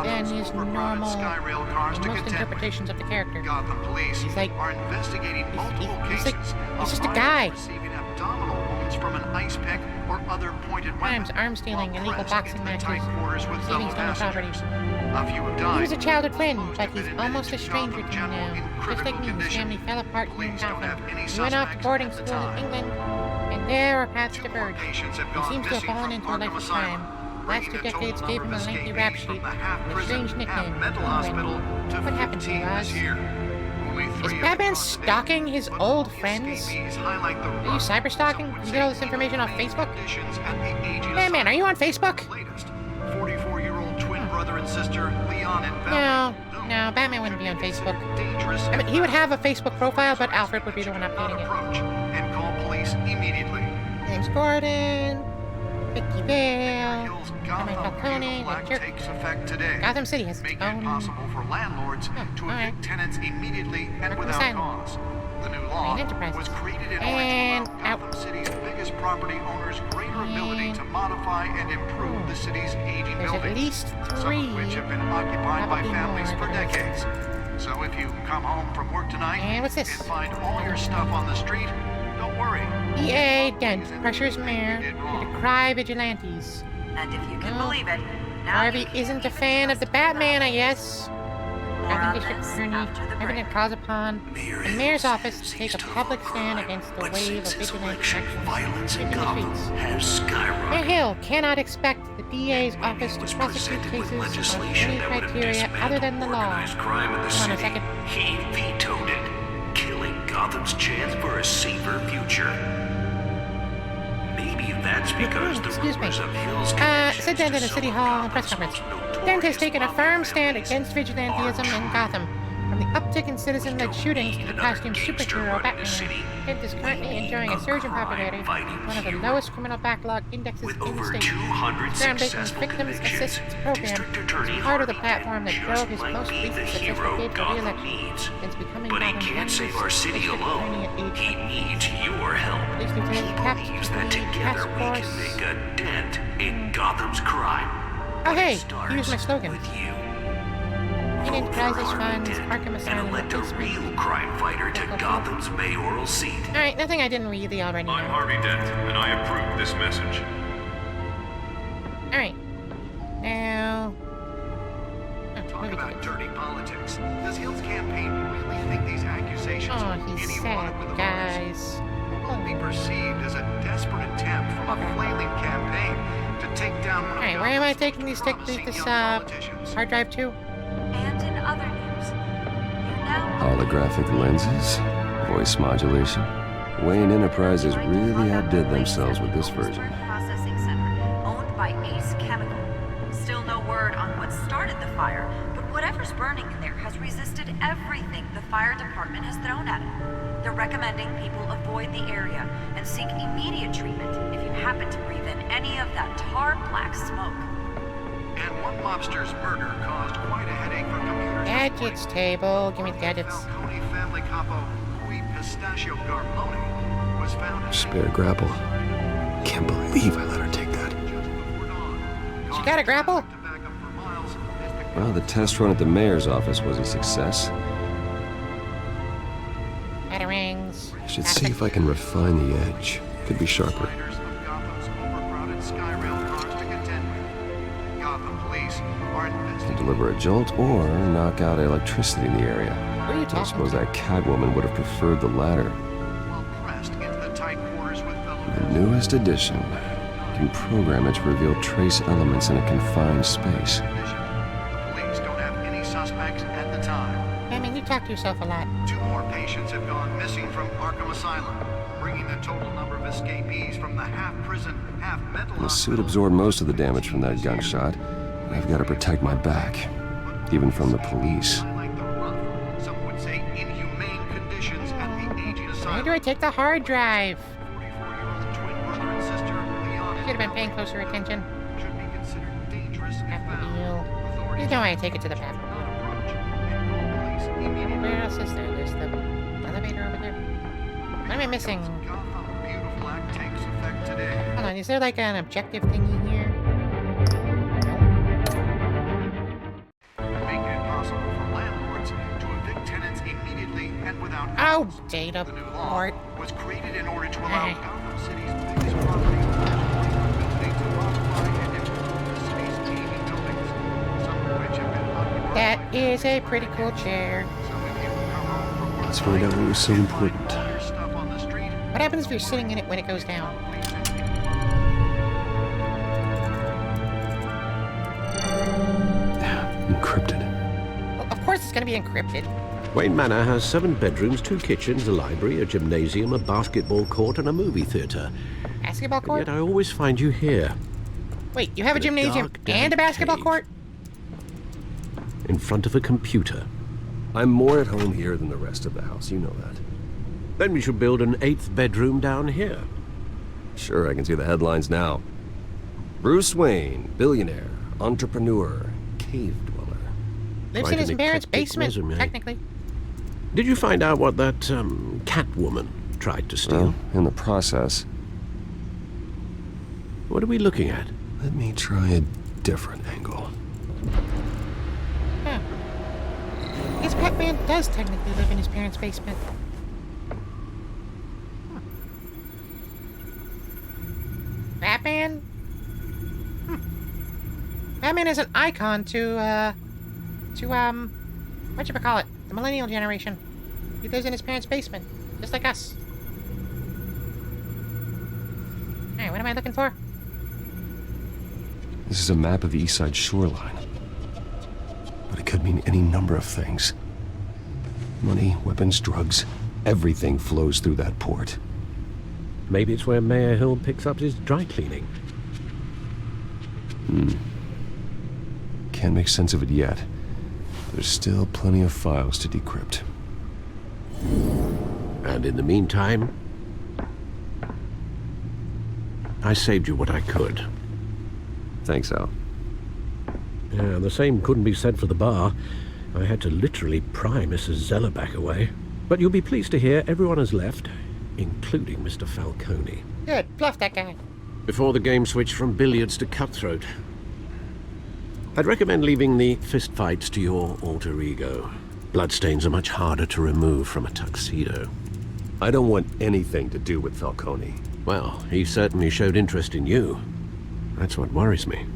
than his normal, most interpretations of the character. Gotham police He's like, are investigating multiple he's cases like, he's of just a minors guy. receiving abdominal wounds from an ice pick or other pointed Crimes, weapon. arms dealing, while illegal pressed boxing into matches, tight quarters with stealing fellow stolen property. passengers. A few have died. He was a childhood friend, Most but have he's been admitted almost a to stranger to Gotham me General now. in Just critical like me, his condition. family fell apart here in Police don't Gotham. have any He went off to suspects boarding at the school in time. England, and there our paths diverged. Patients have He gone seems to have missing fallen from into a life Arkham of Asylum, crime. Last bringing 2 the total decades gave him number a of lengthy rap escapees sheet from the and a half-prison, strange nickname, half-mental Penguin. hospital to What happened to 15 you, this Oz? year. Only Is 3 have Batman been caught stalking his today, old but friends? escapees highlight the Are you rough, cyber stalking? some would You get all this say information off inhumane Facebook? conditions at the aging Batman, are you on Facebook? latest. 44-year-old twin brother and sister, Leon and No, Valerie. no, Batman wouldn't be on Facebook. Dangerous. I mean, he would have a Facebook profile, but Alfred would be the one updating it. Approach and call police immediately. James Gordon, Vicky Vale, Cameron Gotham Falcone, Beautiful the Act jerk. takes effect today, Gotham City has its making own... it possible for landlords to evict alright. tenants immediately and Arkham without Asylum. cause. The new law Main enterprises. was created in And order to allow Gotham City's biggest property owners greater ability to modify and improve the city's aging There's at buildings, least some 3, of which have been occupied by probably families more for than decades. So if you come home from work tonight And what's this? and find all your stuff on the street, don't worry. EA Dent pressures mayor to decry vigilantes. And if you can believe it, now Harvey you can isn't a even fan of the trust Batman, I guess. More on Gotham District this Attorney, after the break. Evident calls upon the mayor's office to take a public stand against the wave of vigilante action sweeping the streets. has Mayor skyrocketed. Hill cannot expect the DA's office to prosecute cases on any criteria other than the law. Organized crime in the Hold on a city. second. He vetoed it, killing Gotham's chance for a safer future. Maybe that's because the Excuse me. rumors of Hill's Said connections Dent to in a some City of Hall Gotham's press conference. most Dent has taken a notorious firm mafia stand families against vigilantism in Gotham. From the uptick in citizen-led shootings to the costume superhero Batman, Dent is currently enjoying a surge in popularity, one of the lowest criminal backlog indexes With in the over state. 200 Groundbreaking successful Victims convictions, Assistance Program District Attorney is part of the Harvey platform that Dent drove just his might most be recent the successful hero bid for Gotham re-election needs. since becoming But he Gotham's can't save youngest our city district attorney alone. at age He needs your help. Police He Lieutenant Caps believes to that lead together task we can force. make a dent in Gotham's crime. Oh hey, Starts here's my slogan. with you. In Vote for Enterprises Harvey funds, Dent Arkham and Asylum elect a replacement. real crime fighter to Gotham's mayoral seat. Alright, nothing I didn't really already know. I'm Harvey Dent, and I approve this message. Alright. Now... Talk about dirty politics. Does Hill's campaign really think these accusations Oh, hold he's any sad, water with the guys. voters? Will it be perceived as a desperate attempt from a flailing campaign to take down one of Alright, where am I Gotham's taking these promising this young politicians? hard drive to? And in other news, you're now Holographic lenses? Voice modulation? Wayne Enterprises really outdid themselves with this version. Processing Center, owned by Ace Chemical. Still no word on what started the fire, but whatever's burning in there has resisted everything the fire department has thrown at it. They're recommending people avoid the area and seek immediate treatment if you happen to breathe in any of that tar black smoke. And one mobster's murder caused quite a headache for commuters. Gadgets table. Give me the gadgets. Falcone family capo Louis Pistachio Garmoni was found in Spare grapple. Can't believe I let her take that. She got a grapple? Well, the test run at the mayor's office was a success. Batarangs. I should see if I can refine the edge. Could be sharper. Can deliver a jolt or knock out electricity in the area. What are you I talking suppose that Catwoman would have preferred the latter. The newest edition can program it to reveal trace elements in a confined space. Police don't have any suspects at the time. I mean, you talk to yourself a lot. 2 more patients have gone missing from Arkham Asylum, bringing the total number of escapees from the half-prison, half-mental The suit absorbed most of the damage from that gunshot, and I've got to protect my back, even from the police. Some would say inhumane conditions at the aging Where asylum. do I take the hard drive? 44-year-old twin brother and sister, Leon Should have been paying closer attention. should be considered dangerous if found. Batmobile. There's no way I take it to the Batmobile. Where else is there? There's the elevator over there. What am I missing? Beautiful Act takes effect today. Hold on, is there like an objective thingy here? Making it possible for landlords to evict tenants immediately and without Oh, cause. data The new law port. was created in order to allow Gotham City's biggest property owners is a pretty cool chair. Let's find out what was so important. What happens if you're sitting in it when it goes down? Encrypted. Well, of course it's going to be encrypted. Wayne Manor has 7 bedrooms, 2 kitchens, a library, a gymnasium, a basketball court, and a movie theater. Basketball court? Yet I always find you here. Wait, you have a In a gymnasium dark, and a damp basketball cave. court? In front of a computer. I'm more at home here than the rest of the house, you know that. Then we should build an 8th bedroom down here. Sure, I can see the headlines now. Bruce Wayne, billionaire, entrepreneur, cave dweller. Lives Quite in his an parents' eclectic basement, resume. technically. Did you find out what that, Catwoman tried to steal? Well, in the process. What are we looking at? Let me try a different angle. Huh. I guess Batman does technically live in his parents' basement. Huh. Batman? Batman is an icon to whatchamacallit, the millennial generation. He lives in his parents' basement, just like us. Alright, what am I looking for? This is a map of the East Side shoreline. But it could mean any number of things. Money, weapons, drugs, everything flows through that port. Maybe it's where Mayor Hill picks up his dry cleaning. Can't make sense of it yet. There's still plenty of files to decrypt. And in the meantime, I saved you what I could. Thanks, Al. Yeah, the same couldn't be said for the bar. I had to literally pry Mrs. Zeller back away. But you'll be pleased to hear everyone has left, including Mr. Falcone. Good, bluff that guy. Before the game switched from billiards to cutthroat. I'd recommend leaving the fistfights to your alter ego. Bloodstains are much harder to remove from a tuxedo. I don't want anything to do with Falcone. Well, he certainly showed interest in you. That's what worries me.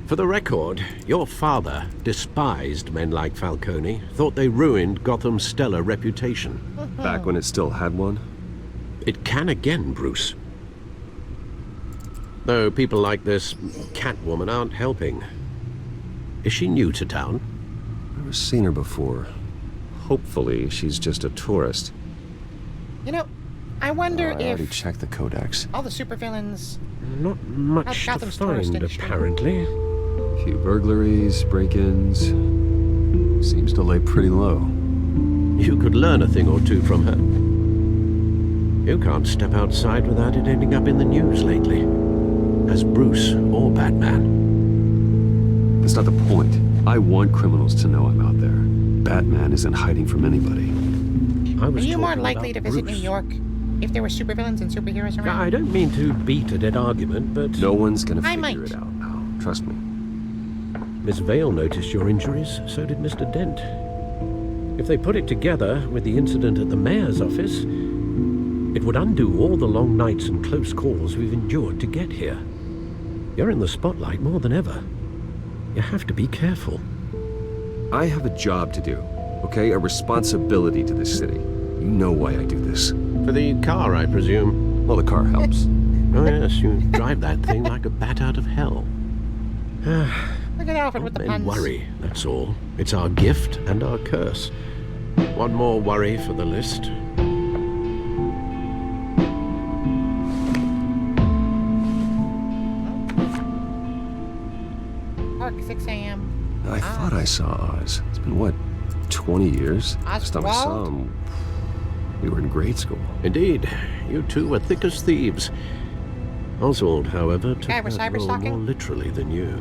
For the record, your father despised men like Falcone, thought they ruined Gotham's stellar reputation. Back when it still had one? It can again, Bruce. Though people like this Catwoman aren't helping. Is she new to town? Never seen her before. Hopefully, she's just a tourist. You know, I wonder I already if checked the codex. all the supervillains... Not much to Gotham's tourist find, industry. apparently. A few burglaries, break-ins. Seems to lay pretty low. You could learn a thing or two from her. You can't step outside without it ending up in the news lately. As Bruce or Batman. That's not the point. I want criminals to know I'm out there. Batman isn't hiding from anybody. I Are was you more talking likely to about visit New Bruce. York if there were supervillains and superheroes around? I don't mean to beat a dead argument, but... No one's gonna I figure might. it out now. Trust me. Miss Vale noticed your injuries, so did Mr. Dent. If they put it together with the incident at the mayor's office, it would undo all the long nights and close calls we've endured to get here. You're in the spotlight more than ever. You have to be careful. I have a job to do, okay? A responsibility to this city. You know why I do this. For the car, I presume. Well, the car helps. Oh yes, you drive that thing like a bat out of hell. Look at Alfred with the Men puns. worry, that's all. It's our gift and our curse. One more worry for the list. Park, 6 a.m. I thought I saw Oz. It's been, what, 20 years? Last time I saw Oswald? him, we were in grade school. Indeed, you two were thick as thieves. Oswald, however, took Guy we're that role cyberstalking? more literally than you.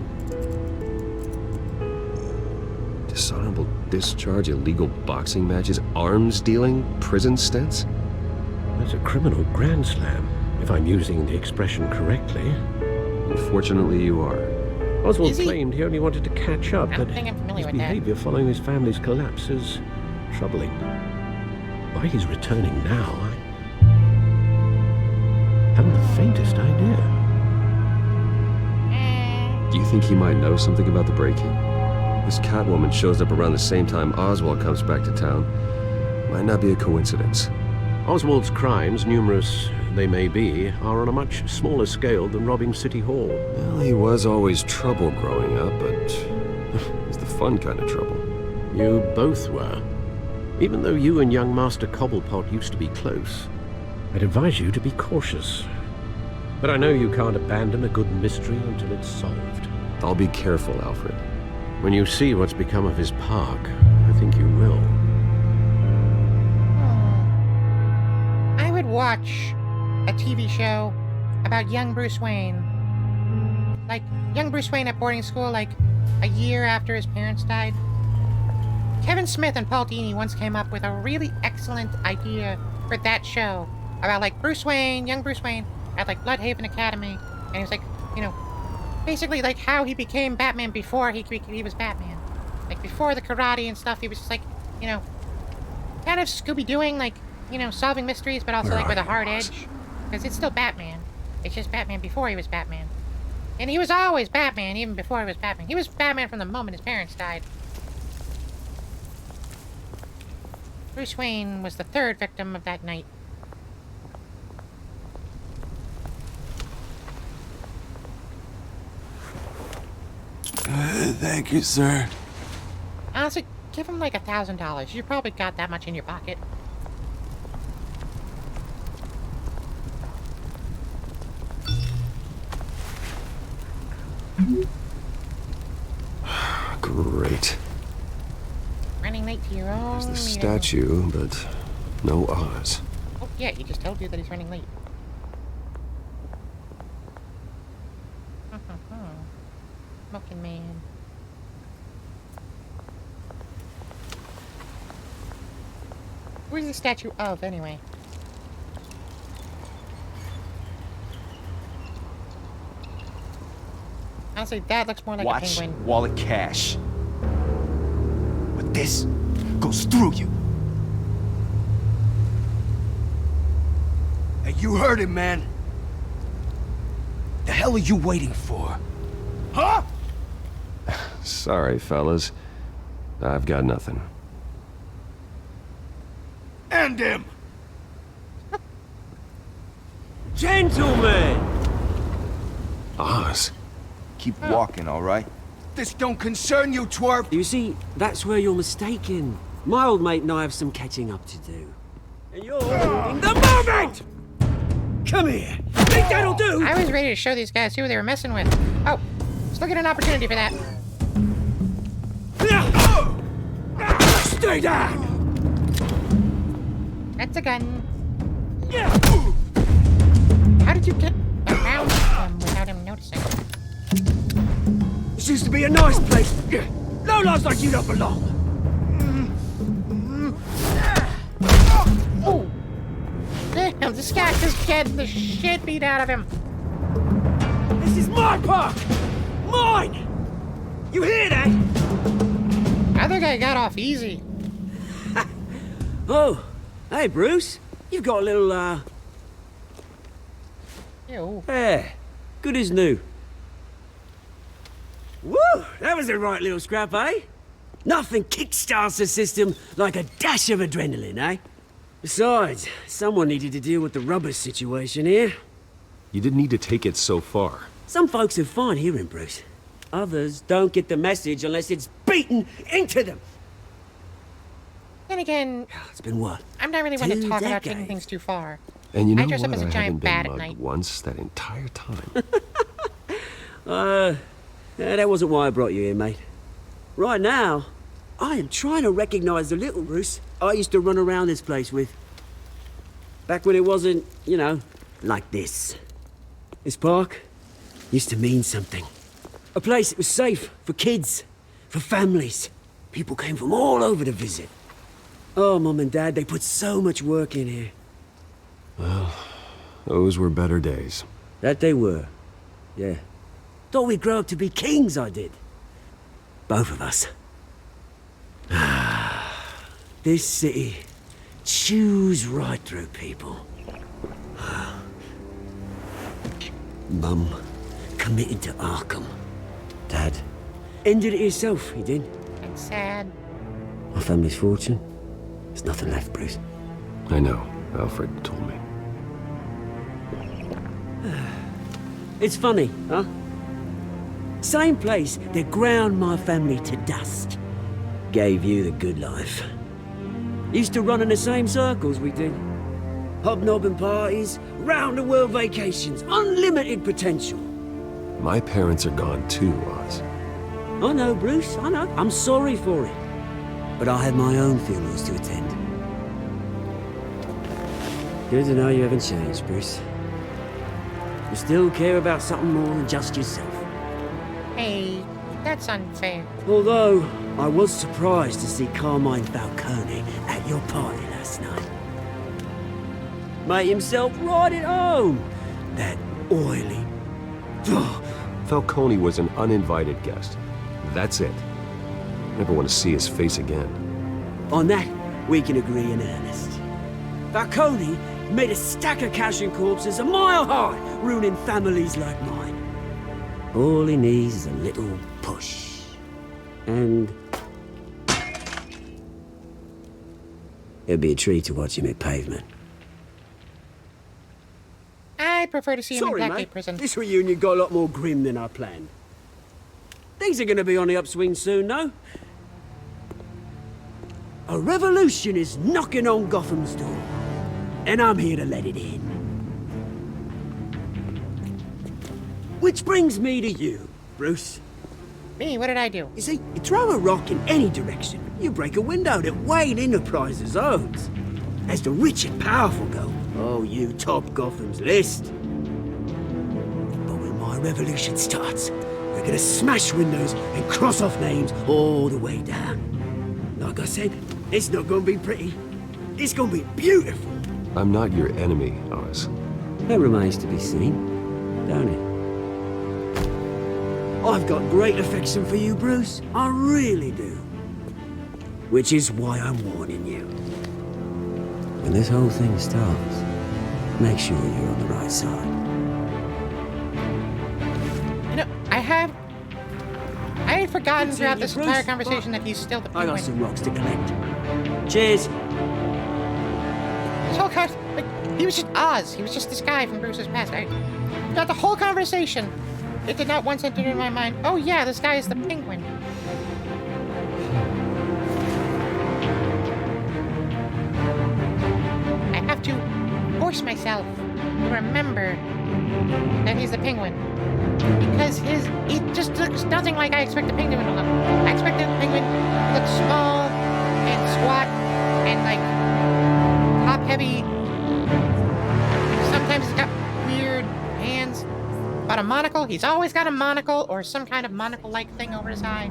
Dishonorable discharge, illegal boxing matches, arms dealing, prison stints? That's a criminal grand slam, if I'm using the expression correctly. Unfortunately, you are. Oswald Is he? claimed he only wanted to catch up, I don't but think I'm familiar his with that. behavior following his family's collapse is troubling. Why he's returning now, I haven't the faintest idea. Do you think he might know something about the break-in? This Catwoman shows up around the same time Oswald comes back to town. Might not be a coincidence. Oswald's crimes, numerous they may be, are on a much smaller scale than robbing City Hall. Well, he was always trouble growing up, but it's the fun kind of trouble. You both were. Even though you and young Master Cobblepot used to be close, I'd advise you to be cautious. But I know you can't abandon a good mystery until it's solved. I'll be careful, Alfred. When you see what's become of his park, I think you will. I would watch a TV show about young Bruce Wayne. Like, young Bruce Wayne at boarding school, like, a year after his parents died. Kevin Smith and Paul Dini once came up with a really excellent idea for that show. About, like, Bruce Wayne, young Bruce Wayne, at, like, Bloodhaven Academy. And he was like, you know, basically, like, how he became Batman before he was Batman. Like, before the karate and stuff, he was just, like, you know, kind of Scooby-Dooing, like, you know, solving mysteries, but also, like, with a hard edge. Because it's still Batman. It's just Batman before he was Batman. And he was always Batman, even before he was Batman. He was Batman from the moment his parents died. Bruce Wayne was the third victim of that night. Thank you, sir. Honestly, give him like $1,000. You probably got that much in your pocket. Great. Running late to your own There's the meeting. statue, but no Oz. Oh, yeah, he just told you that he's running late. Smoking man. Where's the statue of, anyway? Honestly, that looks more like a penguin. Wall of cash. But this goes through you. Hey, you heard it, man. The hell are you waiting for? Huh? Sorry, fellas. I've got nothing. End him! Gentlemen! Oz. Keep walking, all right? This don't concern you, twerp! You see, that's where you're mistaken. My old mate and I have some catching up to do. And you're in the moment! Come here! Think that'll do? I was ready to show these guys who they were messing with. Oh, let's look at an opportunity for that. Stay down! That's a gun. How did you get around him without him noticing? This used to be a nice place. No lives like you don't belong. Oh! Damn, this guy just getting the shit beat out of him. This is my park! Mine! You hear that? I think I got off easy. Oh, hey, Bruce. You've got a little, Ew. Yeah, good as new. Woo! That was a right little scrap, eh? Nothing kickstarts the system like a dash of adrenaline, eh? Besides, someone needed to deal with the rubber situation here. You didn't need to take it so far. Some folks are fine hearing, Bruce. Others don't get the message unless it's beaten into them. Then again, It's been what? I'm not really one to 2 talk about taking decades. things too far. And you know I dress what? up as a I giant haven't bat been at mugged night. once that entire time. That wasn't why I brought you here, mate. Right now, I am trying to recognize the little Bruce I used to run around this place with. Back when it wasn't, you know, like this. This park used to mean something. A place that was safe for kids, for families. People came from all over to visit. Oh, Mum and Dad, they put so much work in here. Well, those were better days. That they were. Yeah. Thought we'd grow up to be kings, I did. Both of us. This city chews right through people. Mum committed to Arkham. Dad Ended it yourself, you did. That's sad. My family's fortune. There's nothing left, Bruce. I know. Alfred told me. It's funny, huh? Same place that ground my family to dust. Gave you the good life. Used to run in the same circles we did. Hobnobbing parties, round-the-world vacations, unlimited potential. My parents are gone too, Oz. I know, Bruce, I know. I'm sorry for it. But I have my own funerals to attend. Good to know you haven't changed, Bruce. You still care about something more than just yourself. Hey, that's unfair. Although, I was surprised to see Carmine Falcone at your party last night. Made himself right at home. That oily... Falcone was an uninvited guest. That's it. Never want to see his face again. On that, we can agree in earnest. Falcone made a stack of cash and corpses a mile high, ruining families like mine. All he needs is a little push. And... it'd be a treat to watch him at pavement. I prefer to see him in Blackgate mate. Prison. This reunion got a lot more grim than I planned. Things are gonna be on the upswing soon, no? A revolution is knocking on Gotham's door. And I'm here to let it in. Which brings me to you, Bruce. Me? What did I do? You see, you throw a rock in any direction, you break a window that Wayne Enterprises owns. As the rich and powerful go, oh, you top Gotham's list. But when my revolution starts, we're gonna smash windows and cross off names all the way down. Like I said, it's not gonna be pretty. It's gonna be beautiful. I'm not your enemy, Oz. That remains to be seen, don't it? I've got great affection for you, Bruce. I really do. Which is why I'm warning you. When this whole thing starts, make sure you're on the right side. You know, I had forgotten throughout this entire conversation that he's still the I penguin. got some rocks to collect. Cheers. This whole like, he was just Oz. He was just this guy from Bruce's past. Throughout the whole conversation, it did not once enter into my mind, oh yeah, this guy is the penguin. I have to force myself to remember that he's the penguin. Because he just looks nothing like I expect the penguin to look. I expect the penguin to look small and squat and like top heavy. Sometimes he's got weird hands. But a monocle, he's always got a monocle or some kind of monocle-like thing over his eye.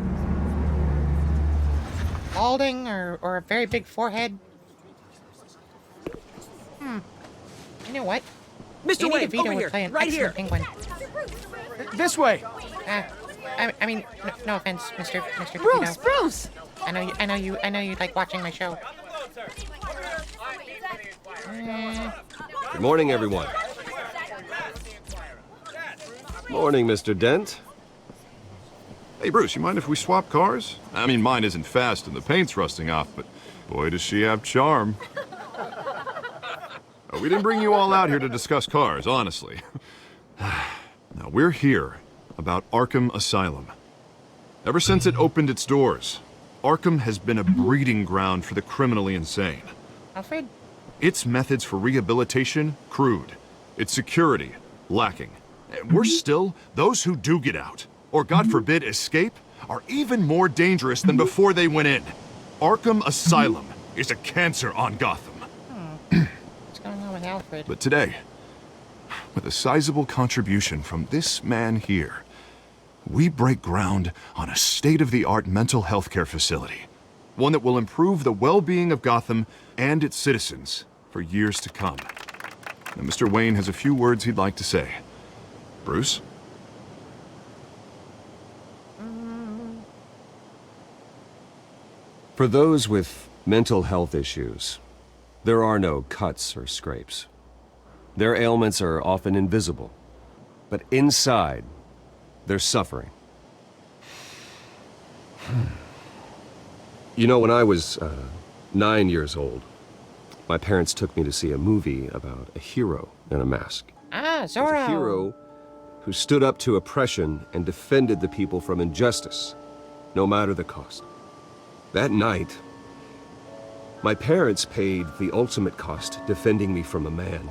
Balding or a very big forehead. You know what? Mr. Danny Wayne, DeVito over would here, play an right excellent here. penguin. This way. I mean, no offense, Mr. Bruce, DeVito. Bruce! I know you like watching my show. Good morning, everyone. Morning, Mr. Dent. Hey, Bruce, you mind if we swap cars? I mean, mine isn't fast and the paint's rusting off, but boy, does she have charm. We didn't bring you all out here to discuss cars, honestly. Now, we're here about Arkham Asylum. Ever since it opened its doors, Arkham has been a breeding ground for the criminally insane. Alfred? Its methods for rehabilitation, crude. Its security, lacking. And worse still, those who do get out, or God forbid escape, are even more dangerous than before they went in. Arkham Asylum is a cancer on Gotham. What's going on with Alfred? But today, with a sizable contribution from this man here, we break ground on a state-of-the-art mental health care facility. One that will improve the well-being of Gotham and its citizens for years to come. Now, Mr. Wayne has a few words he'd like to say. Bruce? For those with mental health issues, there are no cuts or scrapes. Their ailments are often invisible, but inside, they're suffering. You know, when I was 9 years old, my parents took me to see a movie about a hero in a mask. Ah, It was Zorro. a hero who stood up to oppression and defended the people from injustice, no matter the cost. That night, my parents paid the ultimate cost defending me from a man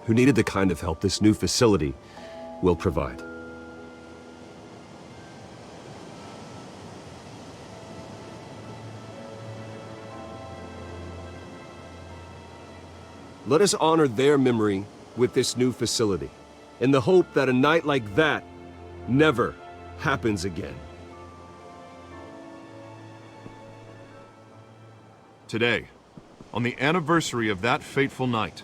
who needed the kind of help this new facility will provide. Let us honor their memory with this new facility, in the hope that a night like that never happens again. Today, on the anniversary of that fateful night,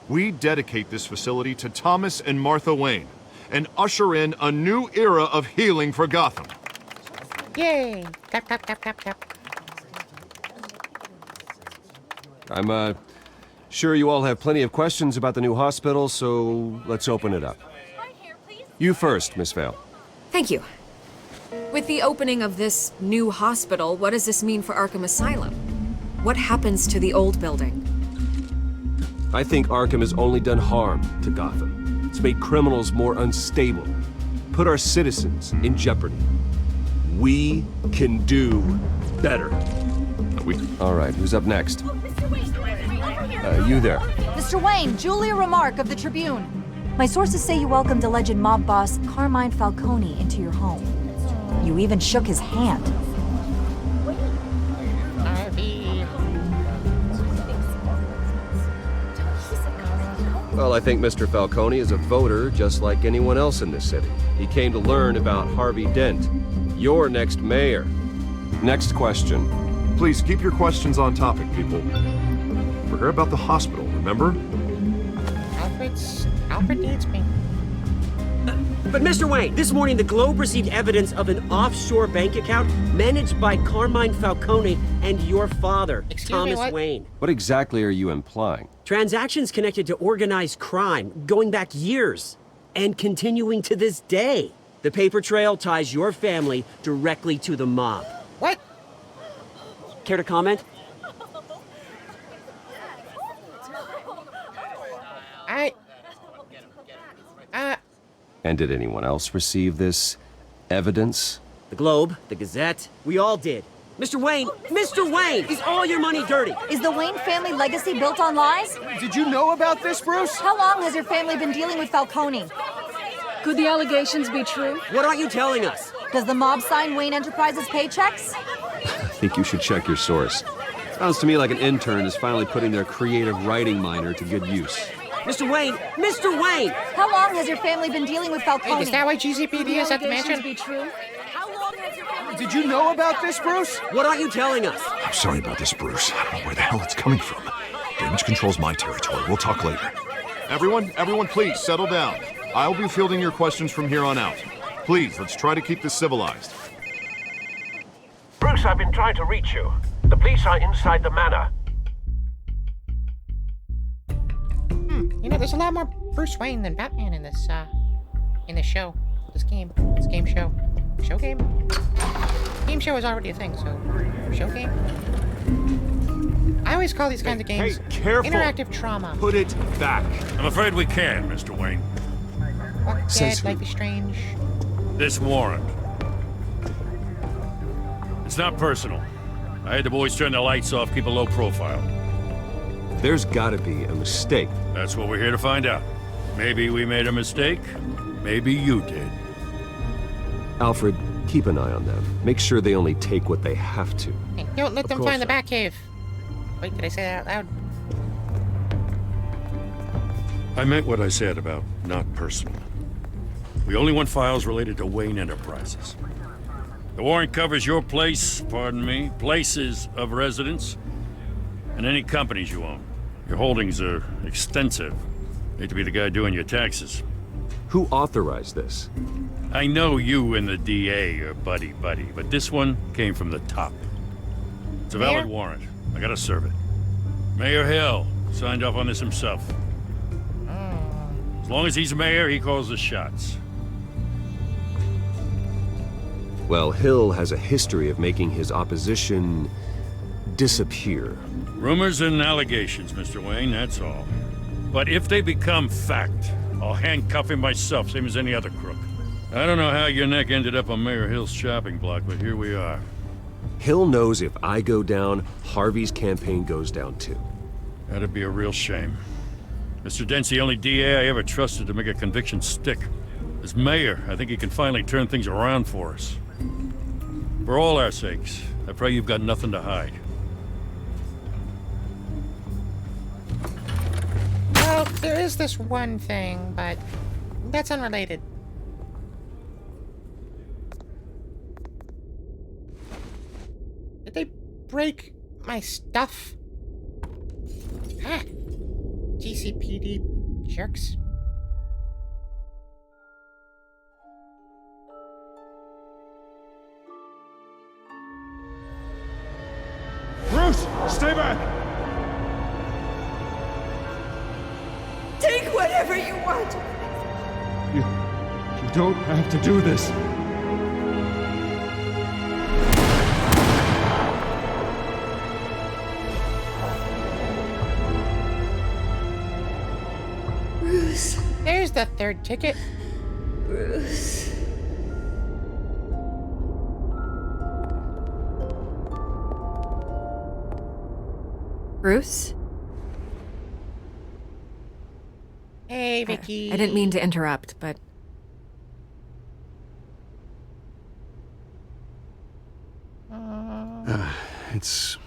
we dedicate this facility to Thomas and Martha Wayne and usher in a new era of healing for Gotham. Yay! Clap, clap, clap, clap, clap. I'm sure you all have plenty of questions about the new hospital, so let's open it up. You first, Miss Vale. Thank you. With the opening of this new hospital, what does this mean for Arkham Asylum? What happens to the old building? I think Arkham has only done harm to Gotham. It's made criminals more unstable, put our citizens in jeopardy. We can do better. All right, who's up next? You there. Mr. Wayne, Julia Remark of the Tribune. My sources say you welcomed alleged mob boss Carmine Falcone into your home. You even shook his hand. Well, I think Mr. Falcone is a voter just like anyone else in this city. He came to learn about Harvey Dent, your next mayor. Next question. Please keep your questions on topic, people. We're here about the hospital, remember? Alfred needs me. But Mr. Wayne, this morning the Globe received evidence of an offshore bank account managed by Carmine Falcone and your father, Thomas Wayne. What exactly are you implying? Transactions connected to organized crime going back years and continuing to this day. The paper trail ties your family directly to the mob. What? Care to comment? And did anyone else receive this evidence? The Globe, the Gazette, we all did. Mr. Wayne, is all your money dirty? Is the Wayne family legacy built on lies? Did you know about this, Bruce? How long has your family been dealing with Falcone? Could the allegations be true? What aren't you telling us? Does the mob sign Wayne Enterprises paychecks? I think you should check your source. Sounds to me like an intern is finally putting their creative writing minor to good use. Mr. Wayne! How long has your family been dealing with Falcone? Wait, is that why GZPD is at the mansion? Be true? Did you know about this, Bruce? What aren't you telling us? I'm sorry about this, Bruce. I don't know where the hell it's coming from. Damage control's my territory. We'll talk later. Everyone, please settle down. I'll be fielding your questions from here on out. Please, let's try to keep this civilized. Bruce, I've been trying to reach you. The police are inside the manor. You know, there's a lot more Bruce Wayne than Batman in this show. This game show. Show game? Game show is already a thing, so show game? I always call these kinds of games careful. interactive trauma. Put it back. I'm afraid we can, Mr. Wayne. Walk Dead, Life is Strange. This warrant. It's not personal. I had the boys turn the lights off, keep a low profile. There's gotta be a mistake. That's what we're here to find out. Maybe we made a mistake. Maybe you did. Alfred, keep an eye on them. Make sure they only take what they have to. Hey, don't let them course, find the sir. Batcave. Wait, did I say that out loud? I meant what I said about not personal. We only want files related to Wayne Enterprises. The warrant covers your place, places of residence, and any companies you own. Your holdings are extensive. Hate to be the guy doing your taxes. Who authorized this? I know you and the DA are buddy-buddy, but this one came from the top. It's a valid warrant. I gotta serve it. Mayor Hill signed off on this himself. As long as he's mayor, he calls the shots. Well, Hill has a history of making his opposition disappear. Rumors and allegations, Mr. Wayne, that's all. But if they become fact, I'll handcuff him myself, same as any other crook. I don't know how your neck ended up on Mayor Hill's shopping block, but here we are. Hill knows if I go down, Harvey's campaign goes down too. That'd be a real shame. Mr. Dent's the only DA I ever trusted to make a conviction stick. As mayor, I think he can finally turn things around for us. For all our sakes, I pray you've got nothing to hide. Well, there is this one thing, but that's unrelated. Did they break my stuff? Ah, GCPD jerks. Bruce, stay back! Take whatever you want. You don't have to do this. Bruce. There's the third ticket. Bruce. Bruce? Hey, Vicky. I didn't mean to interrupt, but... It's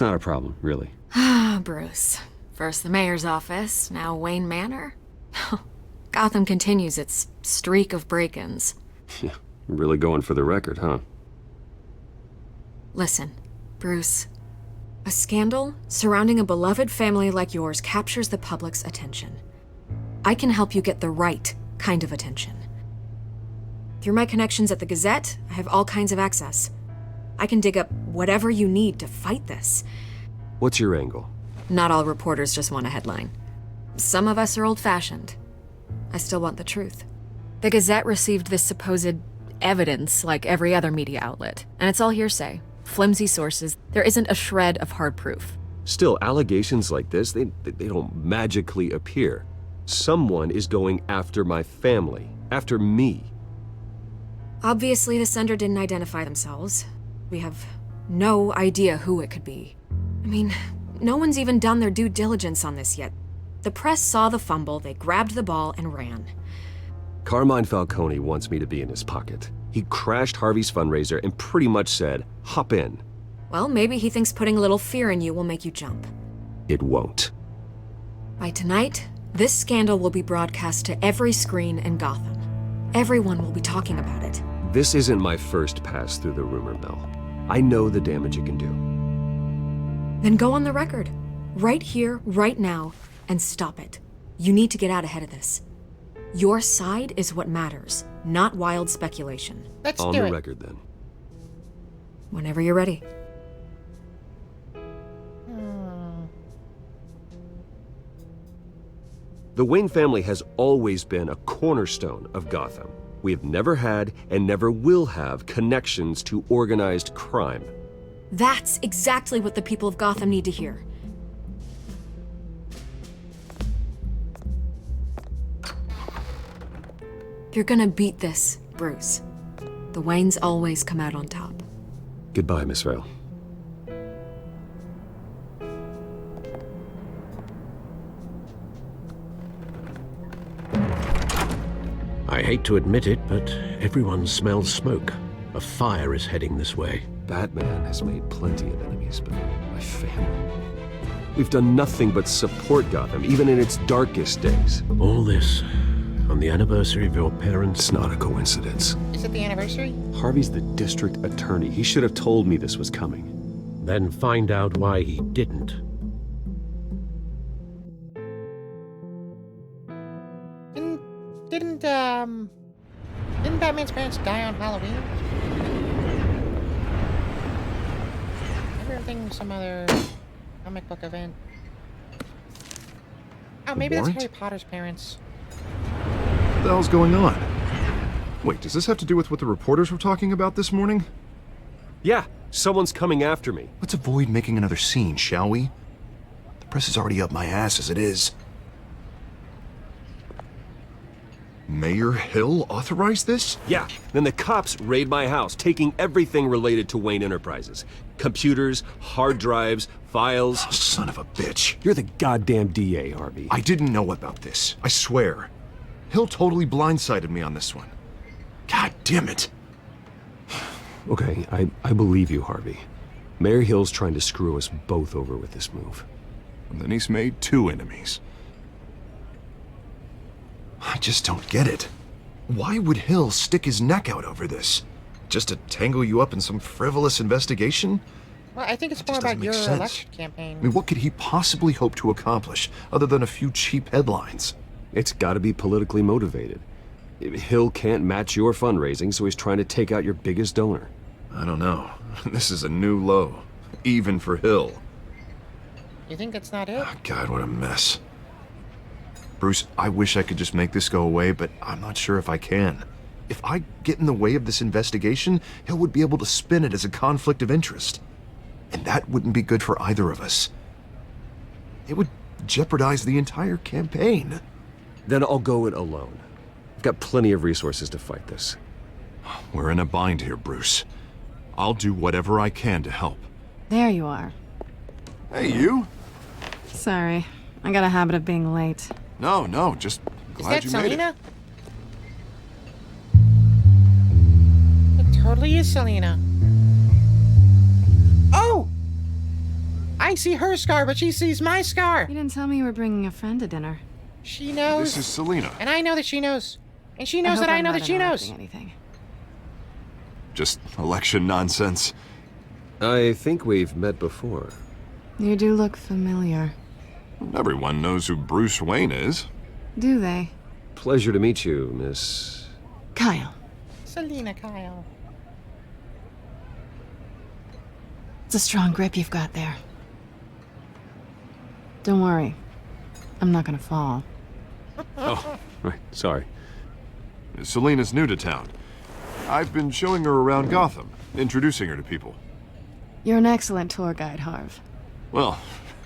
not a problem, really. Ah, Bruce. First the mayor's office, now Wayne Manor. Gotham continues its streak of break-ins. Yeah, really going for the record, huh? Listen, Bruce. A scandal surrounding a beloved family like yours captures the public's attention. I can help you get the right kind of attention. Through my connections at the Gazette, I have all kinds of access. I can dig up whatever you need to fight this. What's your angle? Not all reporters just want a headline. Some of us are old-fashioned. I still want the truth. The Gazette received this supposed evidence like every other media outlet, and it's all hearsay. Flimsy sources. There isn't a shred of hard proof. Still, allegations like this, they don't magically appear. Someone is going after my family, after me. Obviously, the sender didn't identify themselves. We have no idea who it could be. I mean, no one's even done their due diligence on this yet. The press saw the fumble, they grabbed the ball and ran. Carmine Falcone wants me to be in his pocket. He crashed Harvey's fundraiser and pretty much said, hop in. Well, maybe he thinks putting a little fear in you will make you jump. It won't. By tonight, this scandal will be broadcast to every screen in Gotham. Everyone will be talking about it. This isn't my first pass through the rumor mill. I know the damage it can do. Then go on the record. Right here, right now, and stop it. You need to get out ahead of this. Your side is what matters, not wild speculation. Let's on do the it. record, then. Whenever you're ready. The Wayne family has always been a cornerstone of Gotham. We have never had and never will have connections to organized crime. That's exactly what the people of Gotham need to hear. You're gonna beat this, Bruce. The Waynes always come out on top. Goodbye, Miss Vale. I hate to admit it, but everyone smells smoke. A fire is heading this way. Batman has made plenty of enemies, but my family... We've done nothing but support Gotham, even in its darkest days. All this on the anniversary of your parents'... It's not a coincidence. Is it the anniversary? Harvey's the district attorney. He should have told me this was coming. Then find out why he didn't. Didn't Batman's parents die on Halloween? Everything some other comic book event. Oh, maybe that's Warrant? Harry Potter's parents. What the hell's going on? Wait, does this have to do with what the reporters were talking about this morning? Yeah, someone's coming after me. Let's avoid making another scene, shall we? The press is already up my ass as it is. Mayor Hill authorized this? Yeah, then the cops raid my house, taking everything related to Wayne Enterprises. Computers, hard drives, files. Oh, son of a bitch. You're the goddamn DA, Harvey. I didn't know about this. I swear. Hill totally blindsided me on this one. God damn it. Okay, I believe you, Harvey. Mayor Hill's trying to screw us both over with this move. And then he's made 2 enemies. I just don't get it. Why would Hill stick his neck out over this? Just to tangle you up in some frivolous investigation? Well, I think it's more about your election campaign. I mean, what could he possibly hope to accomplish other than a few cheap headlines? It's gotta be politically motivated. Hill can't match your fundraising, so he's trying to take out your biggest donor. I don't know. This is a new low. Even for Hill. You think that's not it? Oh, God, what a mess. Bruce, I wish I could just make this go away, but I'm not sure if I can. If I get in the way of this investigation, Hill would be able to spin it as a conflict of interest. And that wouldn't be good for either of us. It would jeopardize the entire campaign. Then I'll go it alone. I've got plenty of resources to fight this. We're in a bind here, Bruce. I'll do whatever I can to help. There you are. Hey, you? Sorry. I got a habit of being late. No, just glad you made it. Is that Selena? It totally is Selena. Oh! I see her scar, but she sees my scar. You didn't tell me you were bringing a friend to dinner. She knows. This is Selena. And I know that she knows. And she knows that I know that she knows. Anything. Just election nonsense. I think we've met before. You do look familiar. Everyone knows who Bruce Wayne is. Do they? Pleasure to meet you, Miss... Kyle. Selena Kyle. It's a strong grip you've got there. Don't worry. I'm not gonna fall. Oh, right, sorry. Selena's new to town. I've been showing her around Gotham, introducing her to people. You're an excellent tour guide, Harv. Well,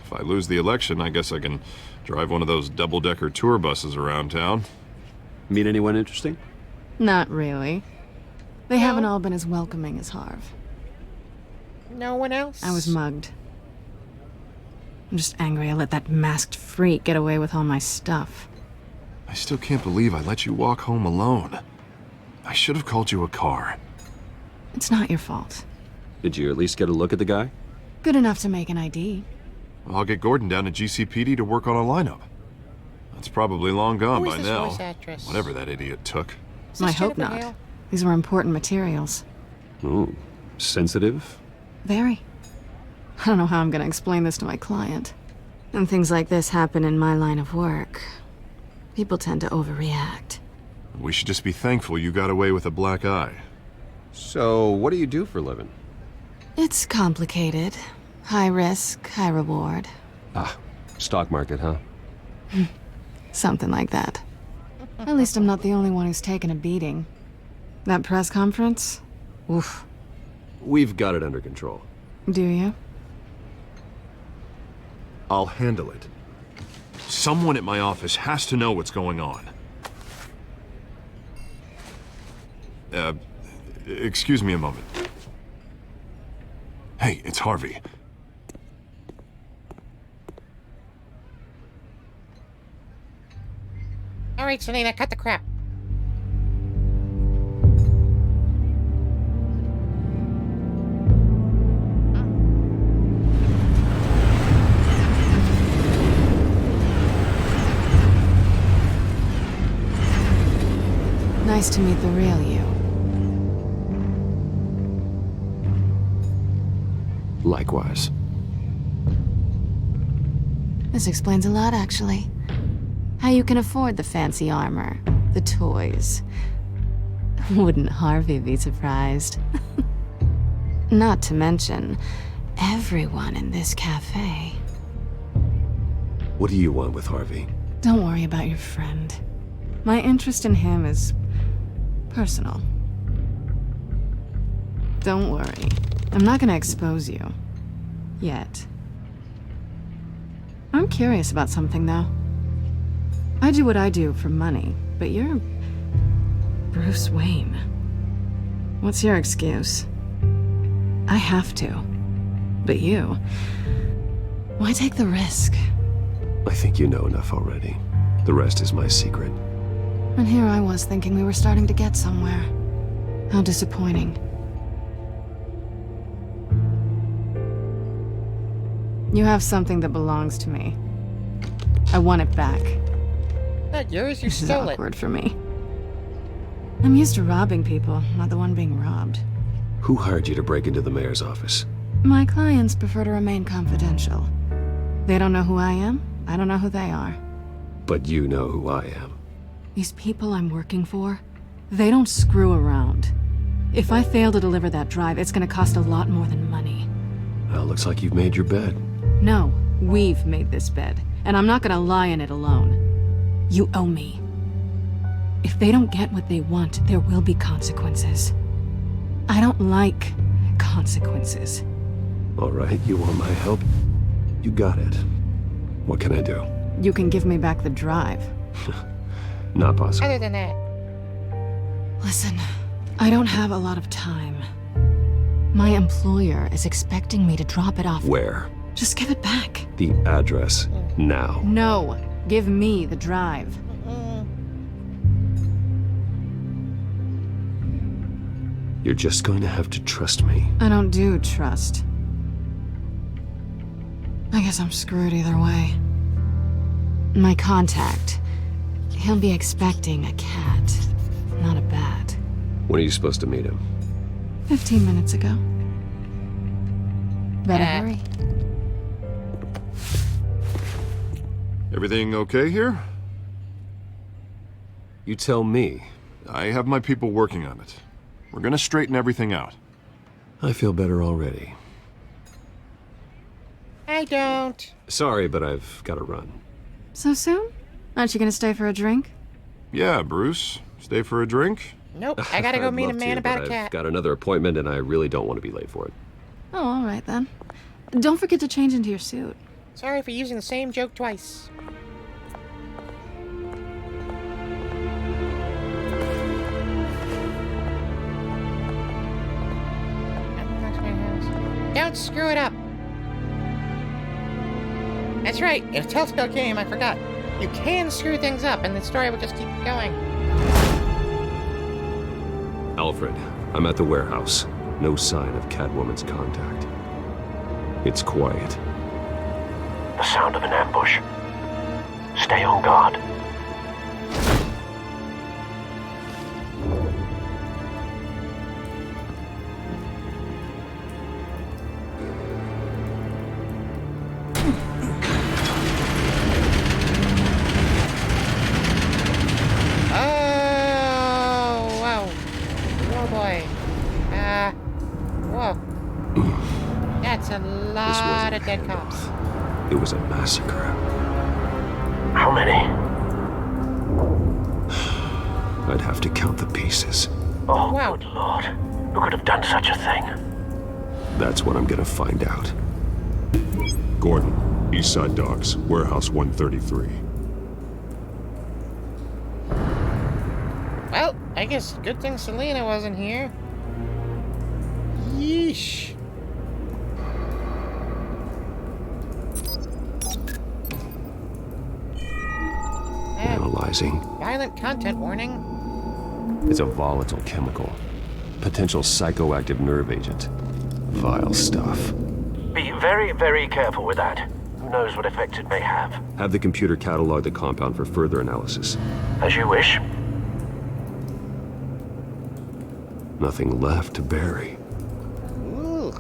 if I lose the election, I guess I can drive one of those double-decker tour buses around town. Meet anyone interesting? Not really. They haven't all been as welcoming as Harv. No one else? I was mugged. I'm just angry I let that masked freak get away with all my stuff. I still can't believe I let you walk home alone. I should have called you a car. It's not your fault. Did you at least get a look at the guy? Good enough to make an ID. I'll get Gordon down to GCPD to work on a lineup. That's probably long gone by now. Whatever that idiot took. I hope not. These were important materials. Ooh, sensitive? Very. I don't know how I'm gonna explain this to my client. And things like this happen in my line of work. People tend to overreact. We should just be thankful you got away with a black eye. So, what do you do for a living? It's complicated. High risk, high reward. Ah, stock market, huh? Something like that. At least I'm not the only one who's taken a beating. That press conference? Oof. We've got it under control. Do you? I'll handle it. Someone at my office has to know what's going on. Excuse me a moment. Hey, it's Harvey. All right, Selena, cut the crap. Nice to meet the real you. Likewise. This explains a lot, actually. How you can afford the fancy armor, the toys. Wouldn't Harvey be surprised? Not to mention, everyone in this cafe. What do you want with Harvey? Don't worry about your friend. My interest in him is personal. Don't worry. I'm not gonna expose you. Yet. I'm curious about something, though. I do what I do for money, but you're... Bruce Wayne. What's your excuse? I have to. But you... Why take the risk? I think you know enough already. The rest is my secret. And here I was thinking we were starting to get somewhere. How disappointing. You have something that belongs to me. I want it back. Not yours, you This is stole it. awkward for me. I'm used to robbing people, not the one being robbed. Who hired you to break into the mayor's office? My clients prefer to remain confidential. They don't know who I am, I don't know who they are. But you know who I am. These people I'm working for, they don't screw around. If I fail to deliver that drive, it's gonna cost a lot more than money. Well, looks like you've made your bed. No, we've made this bed, and I'm not gonna lie in it alone. You owe me. If they don't get what they want, there will be consequences. I don't like consequences. All right, you want my help? You got it. What can I do? You can give me back the drive. Not possible. Other than that. Listen, I don't have a lot of time. My employer is expecting me to drop it off. Where? Just give it back. The address, now. No, give me the drive. You're just going to have to trust me. I don't do trust. I guess I'm screwed either way. My contact, he'll be expecting a cat, not a bat. When are you supposed to meet him? 15 minutes ago. Better hurry. Everything okay here? You tell me. I have my people working on it. We're gonna straighten everything out. I feel better already. I don't. Sorry, but I've got to run. So soon? Aren't you gonna stay for a drink? Yeah, Bruce. Stay for a drink? Nope, I gotta go I'd meet a love man to, about but a cat. I've got another appointment and I really don't want to be late for it. Oh, all right then. Don't forget to change into your suit. Sorry for using the same joke twice. Don't screw it up. That's right, in a Telltale game, I forgot. You can screw things up and the story will just keep going. Alfred, I'm at the warehouse. No sign of Catwoman's contact. It's quiet. The sound of an ambush. Stay on guard. That's a lot of dead cops. It was a massacre. How many? I'd have to count the pieces. Oh, wow. Good Lord. Who could have done such a thing? That's what I'm gonna find out. Gordon, Eastside Docks, Warehouse 133. Well, I guess good thing Selena wasn't here. Yeesh. Analyzing. Violent content warning. It's a volatile chemical. Potential psychoactive nerve agent. Vile stuff. Be very, very careful with that. Who knows what effect it may have. Have the computer catalog the compound for further analysis. As you wish. Nothing left to bury. Ooh.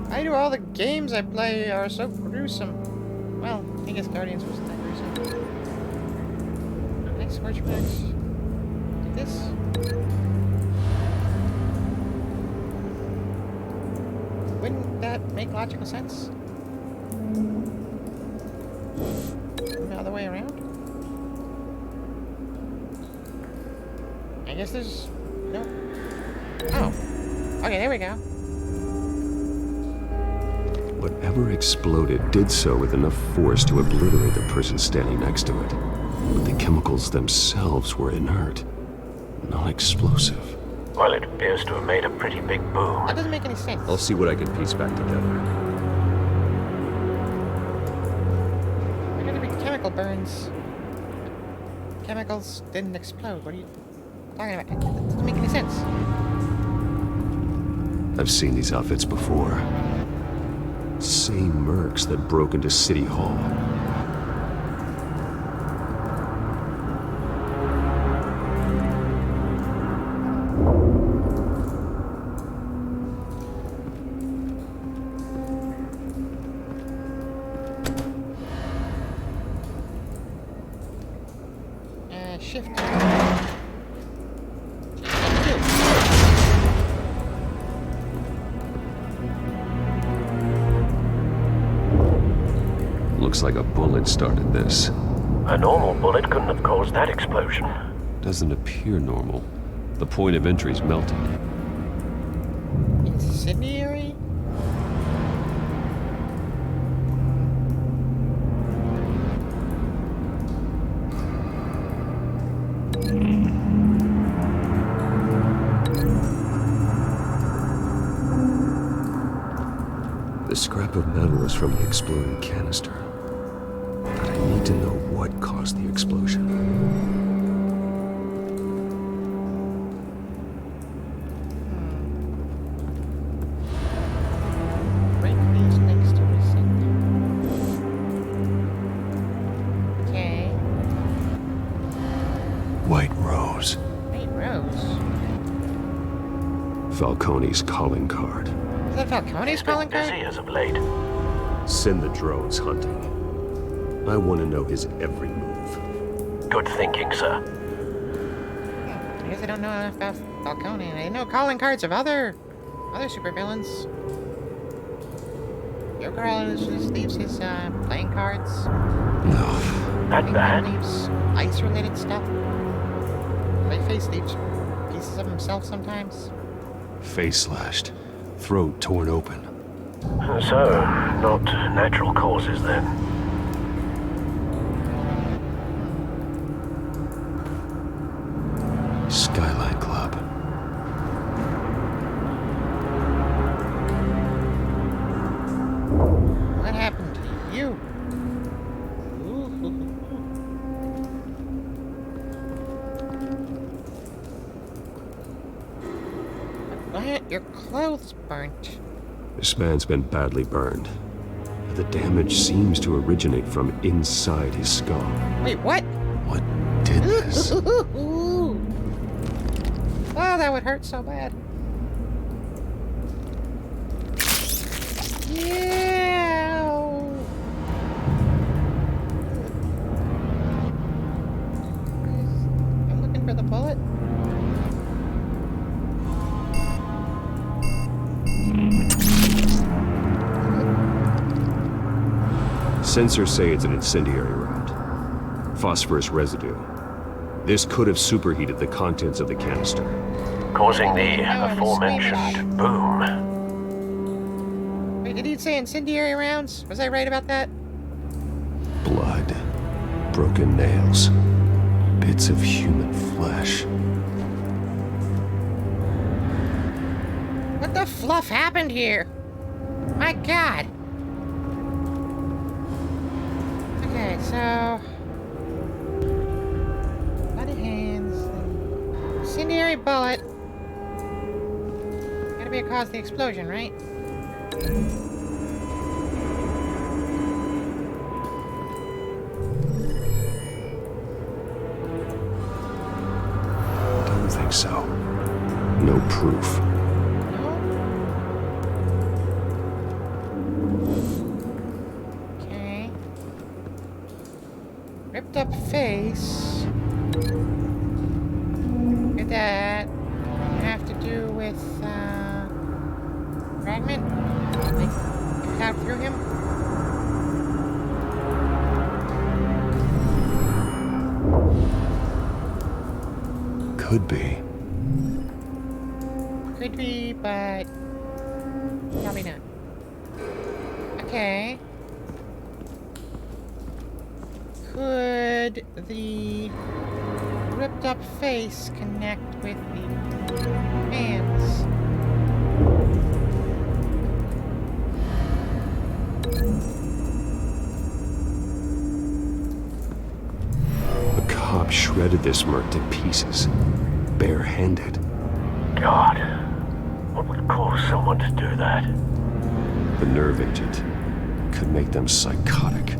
Why do all the games I play are so gruesome? Well, I guess Guardians wasn't that gruesome. Nice switchbacks. Do this. Wouldn't that make logical sense? The other way around? I guess there's no. Oh. Okay, there we go. Whatever exploded did so with enough force to obliterate the person standing next to it. But the chemicals themselves were inert, not explosive. Well, it appears to have made a pretty big boom. That doesn't make any sense. I'll see what I can piece back together. There are gonna be chemical burns. Chemicals didn't explode. What are you talking about? That doesn't make any sense. I've seen these outfits before. Same mercs that broke into City Hall. Shift. Looks like a bullet started this. A normal bullet couldn't have caused that explosion. Doesn't appear normal. The point of entry's melted. Incendiary? The scrap of metal is from the exploding canister. But I need to know what caused the explosion. Break these next to reset. Okay. White Rose. White Rose? Falcone's calling card. Is that Falcone's calling card? Busy as of late. Send the drones hunting. I want to know his every move. Good thinking, sir. I guess I don't know enough about Falcone. I know calling cards of other supervillains. Joker always just leaves his playing cards. No. Not bad. Leaves ice-related stuff. Clayface leaves pieces of himself sometimes. Face slashed. Throat torn open. So, not natural causes then. Skyline Club. What happened to you? What? Your clothes burnt. This man's been badly burned. The damage seems to originate from inside his skull. Wait, what? What did this? Oh, that would hurt so bad. Yeah. I'm looking for the bullet. Sensors say it's an incendiary round. Phosphorus residue. This could have superheated the contents of the canister. Causing the aforementioned boom. Wait, did he say incendiary rounds? Was I right about that? Blood. Broken nails. Bits of human flesh. What the fluff happened here? My God. Okay, so bloody hands, incendiary bullet. Gotta be a cause of the explosion, right? Don't think so. No proof. Okay. Ripped up face. Could that have to do with, fragment? Like, out through him? Could be. Could be, but probably not. Okay. Could the ripped up face connect with the hands? The cop shredded this merc to pieces, barehanded. God, what would cause someone to do that? The nerve agent could make them psychotic.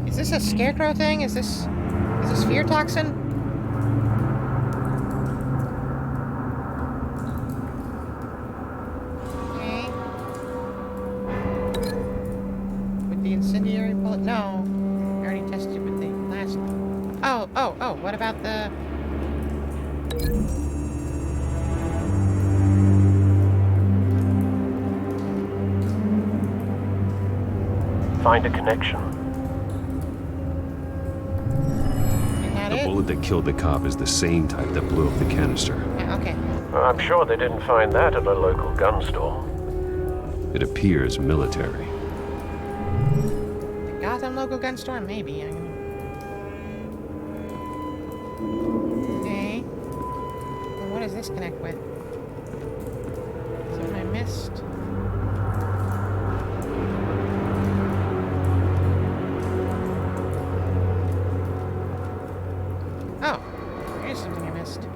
Is this a scarecrow thing? Is this fear toxin? Okay. With the incendiary bullet? No. I already tested with the last one. Oh, what about the... Find a connection. The bullet that killed the cop is the same type that blew up the canister. Okay. I'm sure they didn't find that at a local gun store. It appears military. The Gotham local gun store? Maybe. Okay. Well, what does this connect with? Something I missed? Oh, there's something I missed.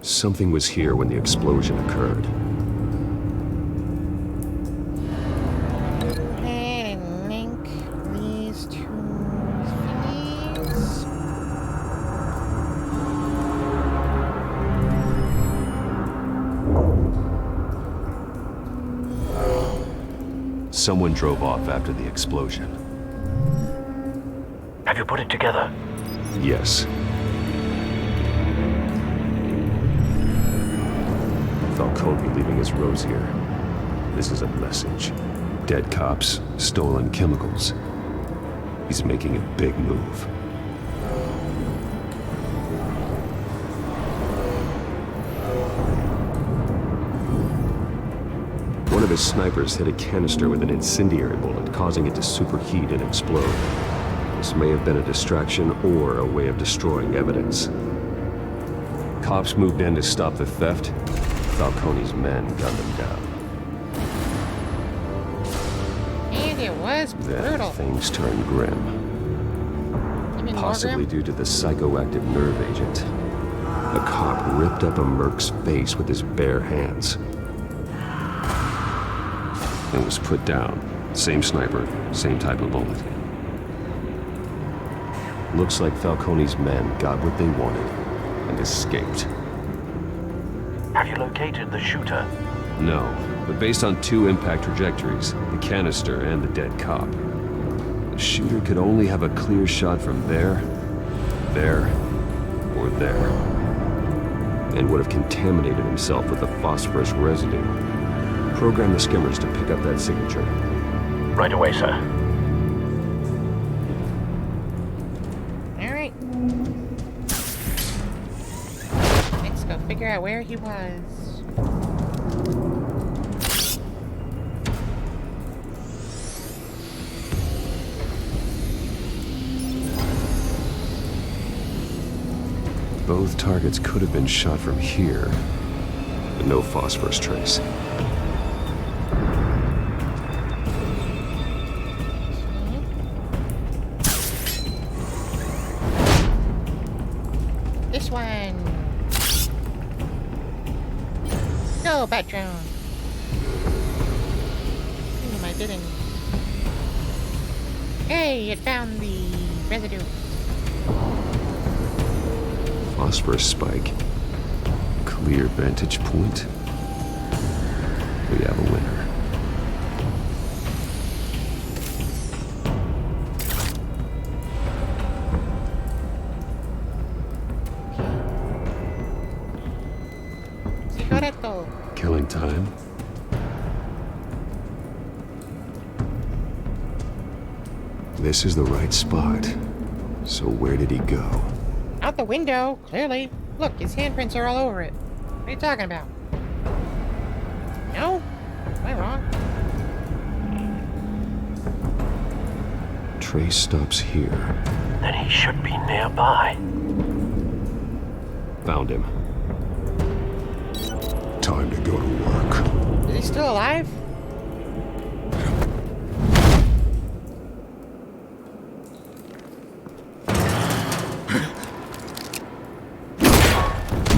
Something was here when the explosion occurred. And link these two thingies. Someone drove off after the explosion. Have you put it together? Yes. Falcone leaving his rose here. This is a message. Dead cops, stolen chemicals. He's making a big move. One of his snipers hit a canister with an incendiary bullet, causing it to superheat and explode. This may have been a distraction or a way of destroying evidence. Cops moved in to stop the theft. Falcone's men gunned them down. And it was Then brutal. things turned grim. You mean more Possibly grim? due to the psychoactive nerve agent. The cop ripped up a merc's face with his bare hands. And was put down. Same sniper, same type of bullet. Looks like Falcone's men got what they wanted and escaped. Have you located the shooter? No, but based on two impact trajectories, the canister and the dead cop, the shooter could only have a clear shot from there, or there, and would have contaminated himself with the phosphorus residue. Program the skimmers to pick up that signature. Right away, sir. Alright. Let's go figure out where he was. Both targets could have been shot from here, but no phosphorus trace. This one. Go, bat drone. I didn't. Hey, it found the residue. Phosphorus spike. Clear vantage point. We have a winner. Correcto. Killing time. This is the right spot. So where did he go? Out the window, clearly. Look, his handprints are all over it. What are you talking about? No? Am I wrong? Trace stops here. Then he should be nearby. Found him. Time to go to work. Is he still alive?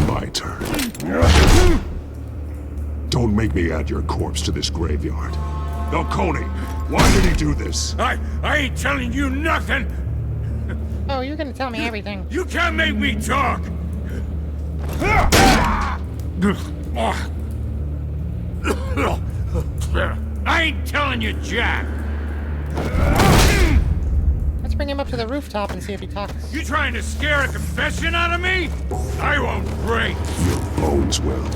My turn. Don't make me add your corpse to this graveyard. Falcone, why did he do this? I ain't telling you nothing! Oh, you're gonna tell me everything. You can't make me talk! I ain't telling you, Jack! Let's bring him up to the rooftop and see if he talks. You trying to scare a confession out of me? I won't break! Your bones will.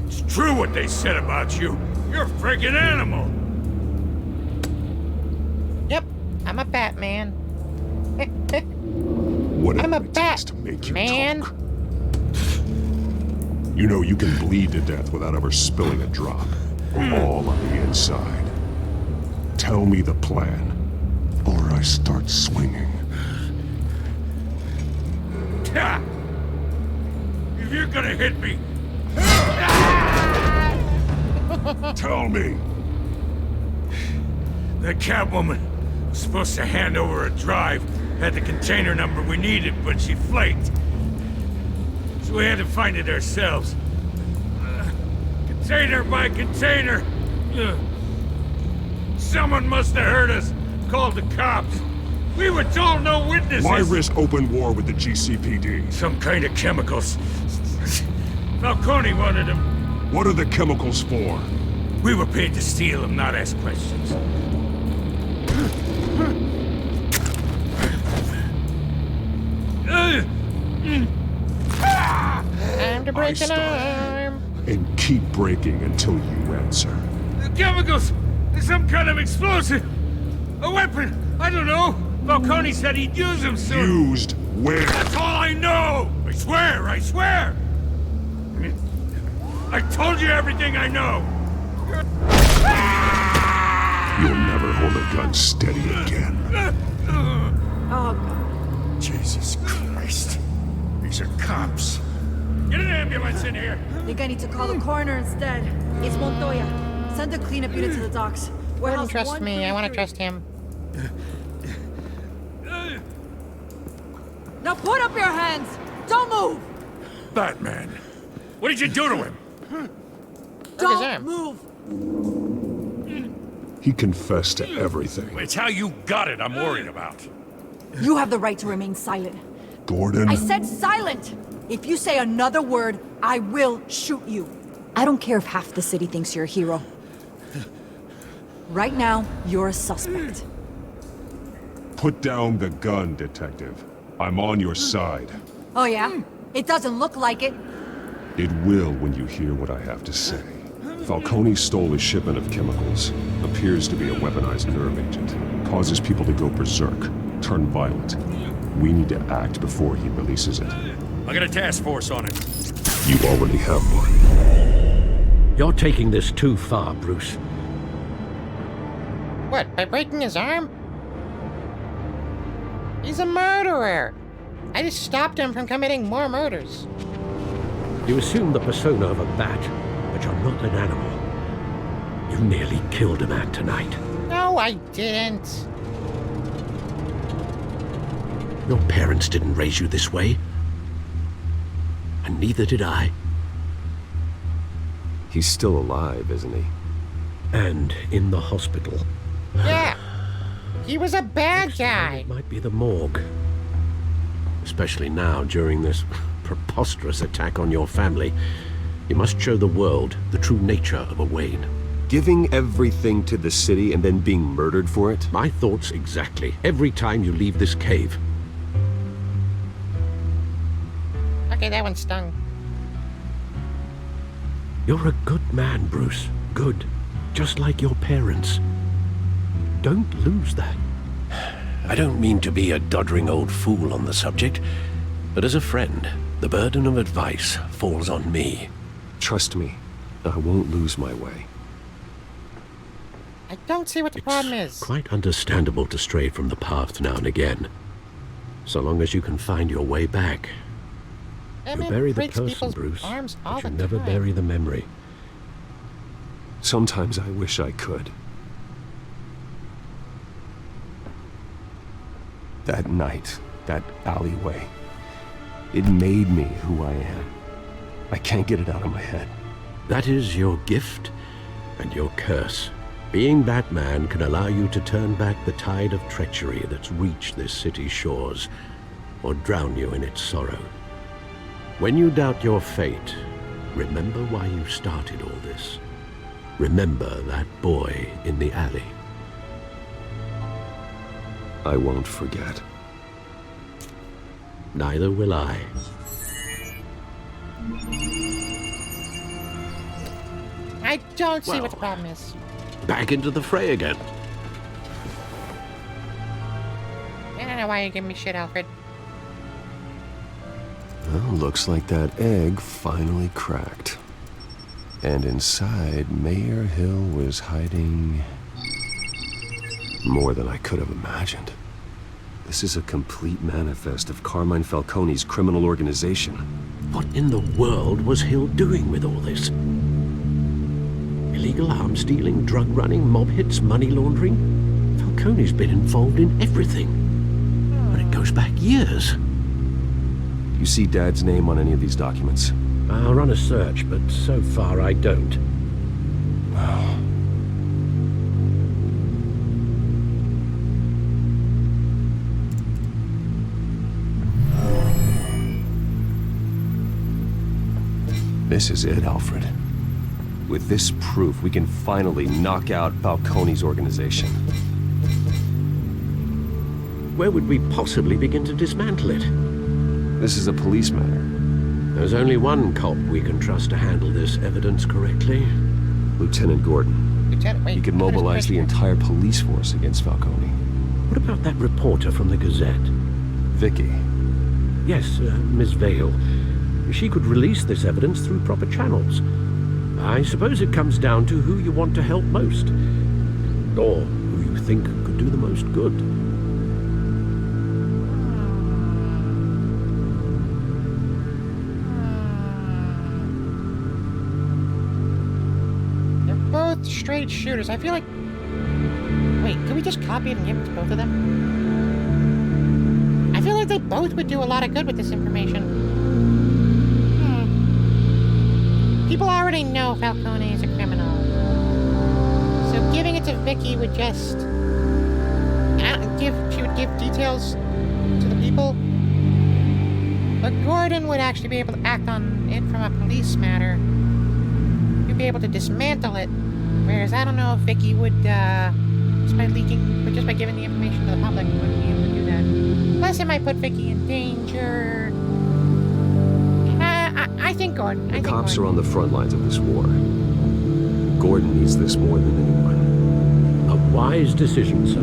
It's true what they said about you. You're a freaking animal! Yep, I'm a Batman. Whatever I'm a it takes to make you man. talk. You know you can bleed to death without ever spilling a drop. All on the inside. Tell me the plan, or I start swinging. Ha! If you're gonna hit me... Tell me! The Catwoman was supposed to hand over a drive, had the container number we needed, but she flaked. So we had to find it ourselves. Container by container. Someone must have heard us, called the cops. We were told no witnesses. Why risk open war with the GCPD? Some kind of chemicals. Falcone wanted them. What are the chemicals for? We were paid to steal them, not ask questions. Time to break an arm. And keep breaking until you answer. The chemicals! Some kind of explosive! A weapon! I don't know! Falcone said he'd use them soon! Used where? That's all I know! I swear, I swear! I told you everything I know! You'll never hold a gun steady again. Oh, Jesus Christ. These are cops. Get an ambulance in here! I think I need to call the coroner instead. It's Montoya. Send a cleanup unit to the docks. Wouldn't trust me. I want to trust him. Now put up your hands! Don't move! Batman, what did you do to him? Don't move! He confessed to everything. It's how you got it I'm worried about. You have the right to remain silent. Gordon? I said silent! If you say another word, I will shoot you. I don't care if half the city thinks you're a hero. Right now, you're a suspect. Put down the gun, Detective. I'm on your side. Oh yeah? It doesn't look like it. It will when you hear what I have to say. Falcone stole a shipment of chemicals. Appears to be a weaponized nerve agent. Causes people to go berserk, turn violent. We need to act before he releases it. I got a task force on it. You already have one. You're taking this too far, Bruce. What, by breaking his arm? He's a murderer! I just stopped him from committing more murders. You assume the persona of a bat, but you're not an animal. You nearly killed a man tonight. No, I didn't. Your parents didn't raise you this way. And neither did I. He's still alive, isn't he? And in the hospital. Yeah. He was a bad guy. It might be the morgue. Especially now, during this preposterous attack on your family. You must show the world the true nature of a Wayne. Giving everything to the city and then being murdered for it? My thoughts exactly. Every time you leave this cave. Okay, that one stung. You're a good man, Bruce. Good. Just like your parents. Don't lose that. I don't mean to be a doddering old fool on the subject, but as a friend, the burden of advice falls on me. Trust me, I won't lose my way. I don't see what the problem is. Quite understandable to stray from the path now and again. So long as you can find your way back. You bury the person, Bruce, but you never bury the memory. Sometimes I wish I could. That night, that alleyway, it made me who I am. I can't get it out of my head. That is your gift and your curse. Being Batman can allow you to turn back the tide of treachery that's reached this city's shores, or drown you in its sorrow. When you doubt your fate, remember why you started all this. Remember that boy in the alley. I won't forget. Neither will I. I don't see what the problem is. Back into the fray again. I don't know why you're giving me shit, Alfred. Well, looks like that egg finally cracked. And inside, Mayor Hill was hiding more than I could have imagined. This is a complete manifest of Carmine Falcone's criminal organization. What in the world was Hill doing with all this? Illegal arms dealing, drug running, mob hits, money laundering? Falcone's been involved in everything. And it goes back years. You see Dad's name on any of these documents? I'll run a search, but so far I don't. This is it, Alfred. With this proof, we can finally knock out Falcone's organization. Where would we possibly begin to dismantle it? This is a police matter. There's only one cop we can trust to handle this evidence correctly. Lieutenant Gordon. Lieutenant, wait. He could mobilize the entire police force against Falcone. What about that reporter from the Gazette? Vicky. Yes, Miss Vale. She could release this evidence through proper channels. I suppose it comes down to who you want to help most. Or who you think could do the most good. They're both straight shooters. I feel like... Wait, can we just copy it and give it to both of them? I feel like they both would do a lot of good with this information. People already know Falcone is a criminal. So giving it to Vicky would just... she would give details to the people. But Gordon would actually be able to act on it from a police matter. He'd be able to dismantle it. Whereas I don't know if Vicky would, just by giving the information to the public, wouldn't be able to do that. Plus it might put Vicky in danger. I think Gordon. The cops are on the front lines of this war. Gordon needs this more than anyone. A wise decision, sir.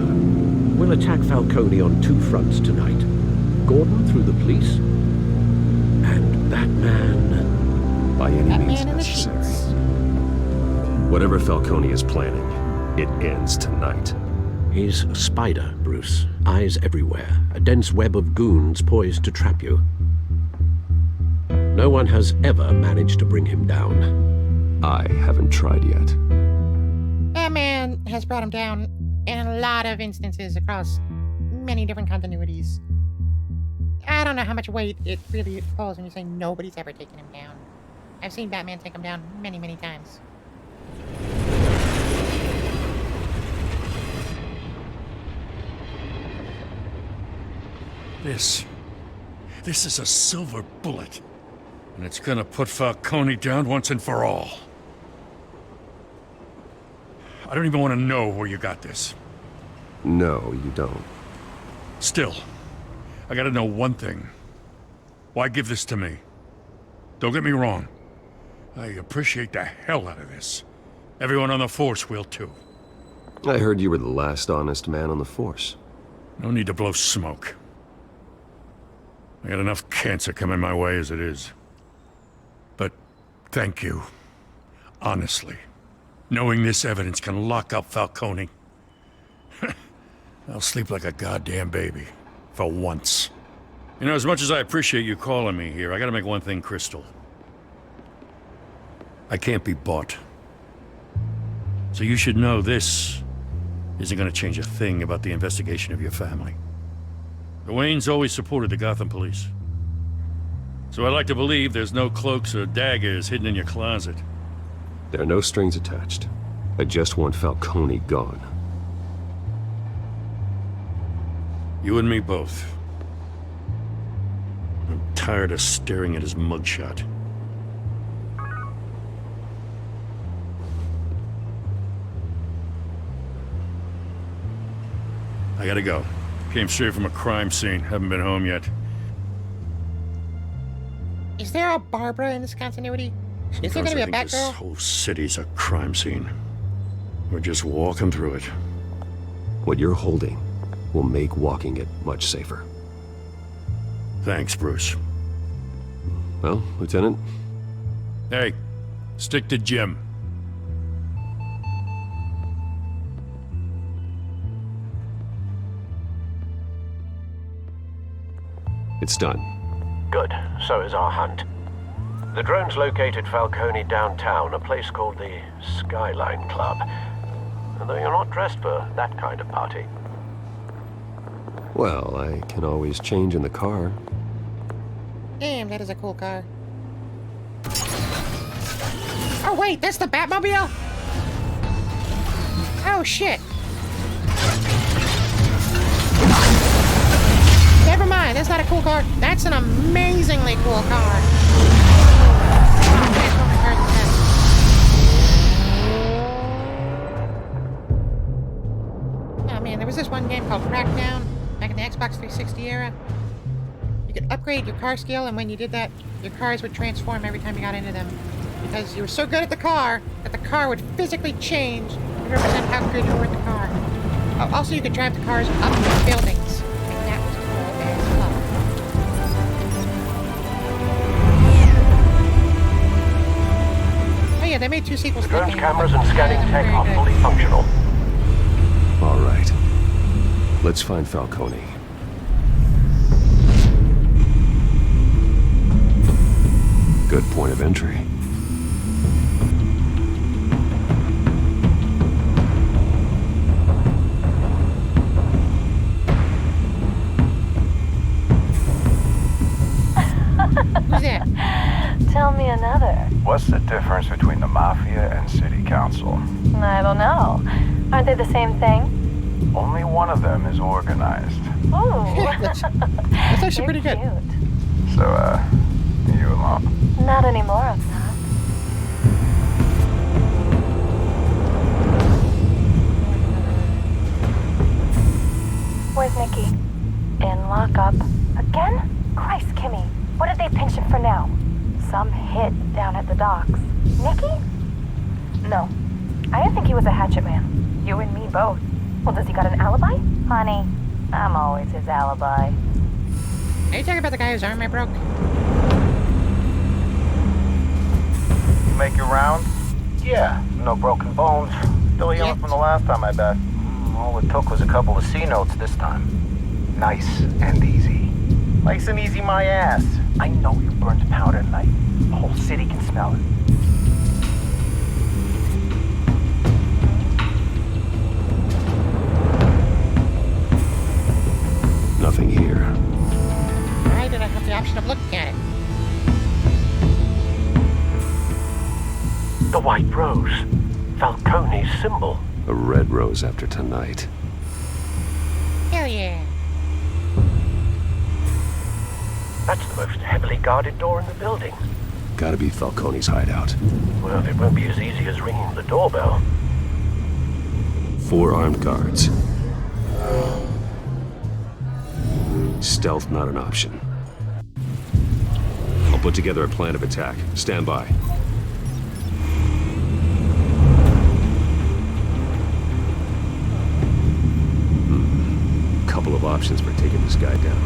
We'll attack Falcone on two fronts tonight. Gordon through the police, and Batman... by any means necessary. Whatever Falcone is planning, it ends tonight. He's a spider, Bruce. Eyes everywhere. A dense web of goons poised to trap you. No one has ever managed to bring him down. I haven't tried yet. Batman has brought him down in a lot of instances across many different continuities. I don't know how much weight it really falls when you say nobody's ever taken him down. I've seen Batman take him down many, many times. This is a silver bullet. And it's gonna put Falcone down once and for all. I don't even want to know where you got this. No, you don't. Still, I gotta know one thing. Why give this to me? Don't get me wrong. I appreciate the hell out of this. Everyone on the force will too. I heard you were the last honest man on the force. No need to blow smoke. I got enough cancer coming my way as it is. But thank you. Honestly. Knowing this evidence can lock up Falcone. I'll sleep like a goddamn baby. For once. You know, as much as I appreciate you calling me here, I gotta make one thing crystal. I can't be bought. So you should know this isn't gonna change a thing about the investigation of your family. The Waynes always supported the Gotham police. So I like to believe there's no cloaks or daggers hidden in your closet. There are no strings attached. I just want Falcone gone. You and me both. I'm tired of staring at his mugshot. I gotta go. Came straight from a crime scene. Haven't been home yet. Is there a Barbara in this continuity? Is there Sometimes gonna I be a think this Batgirl? whole city's a crime scene. We're just walking through it. What you're holding will make walking it much safer. Thanks, Bruce. Well, Lieutenant? Hey, stick to Jim. It's done. Good. So is our hunt. The drones located Falcone downtown, a place called the Skyline Club. Though you're not dressed for that kind of party. Well, I can always change in the car. Damn, that is a cool car. Oh wait, that's the Batmobile? Oh shit. Never mind, that's not a cool car. That's an amazingly cool car. Oh man, there was this one game called Crackdown back in the Xbox 360 era. You could upgrade your car skill, and when you did that, your cars would transform every time you got into them. Because you were so good at the car that the car would physically change to represent how good you were at the car. Also, you could drive the cars up buildings. And that was cool as fuck. Oh yeah, they made 2 sequels to that Drone's game. cameras and scanning tech are Very fully good. functional. All right. Let's find Falcone. Good point of entry. Who's that? Tell me another. What's the difference between the Mafia and City Council? I don't know. Aren't they the same thing? Only one of them is organized. Ooh. That's actually pretty good. So, you alone? Not anymore, I'm not. Where's Nikki? In lockup. Again? Christ, Kimmy. What did they pinch him for now? Some hit down at the docks. Nikki? No. I didn't think he was a hatchet man. You and me both. Well, does he got an alibi? Honey, I'm always his alibi. Are you talking about the guy whose arm I broke? You make your rounds? Yeah, no broken bones. Still healing from the last time, I bet. All it took was a couple of C notes this time. Nice and easy. Nice and easy, my ass. I know you burned powder tonight. The whole city can smell it. Nothing here. Why did I have the option of looking at it? The white rose. Falcone's symbol. A red rose after tonight. Hell yeah. That's the most heavily guarded door in the building. Gotta be Falcone's hideout. Well, it won't be as easy as ringing the doorbell. 4 armed guards. Stealth not an option. I'll put together a plan of attack. Stand by. of options for taking this guy down.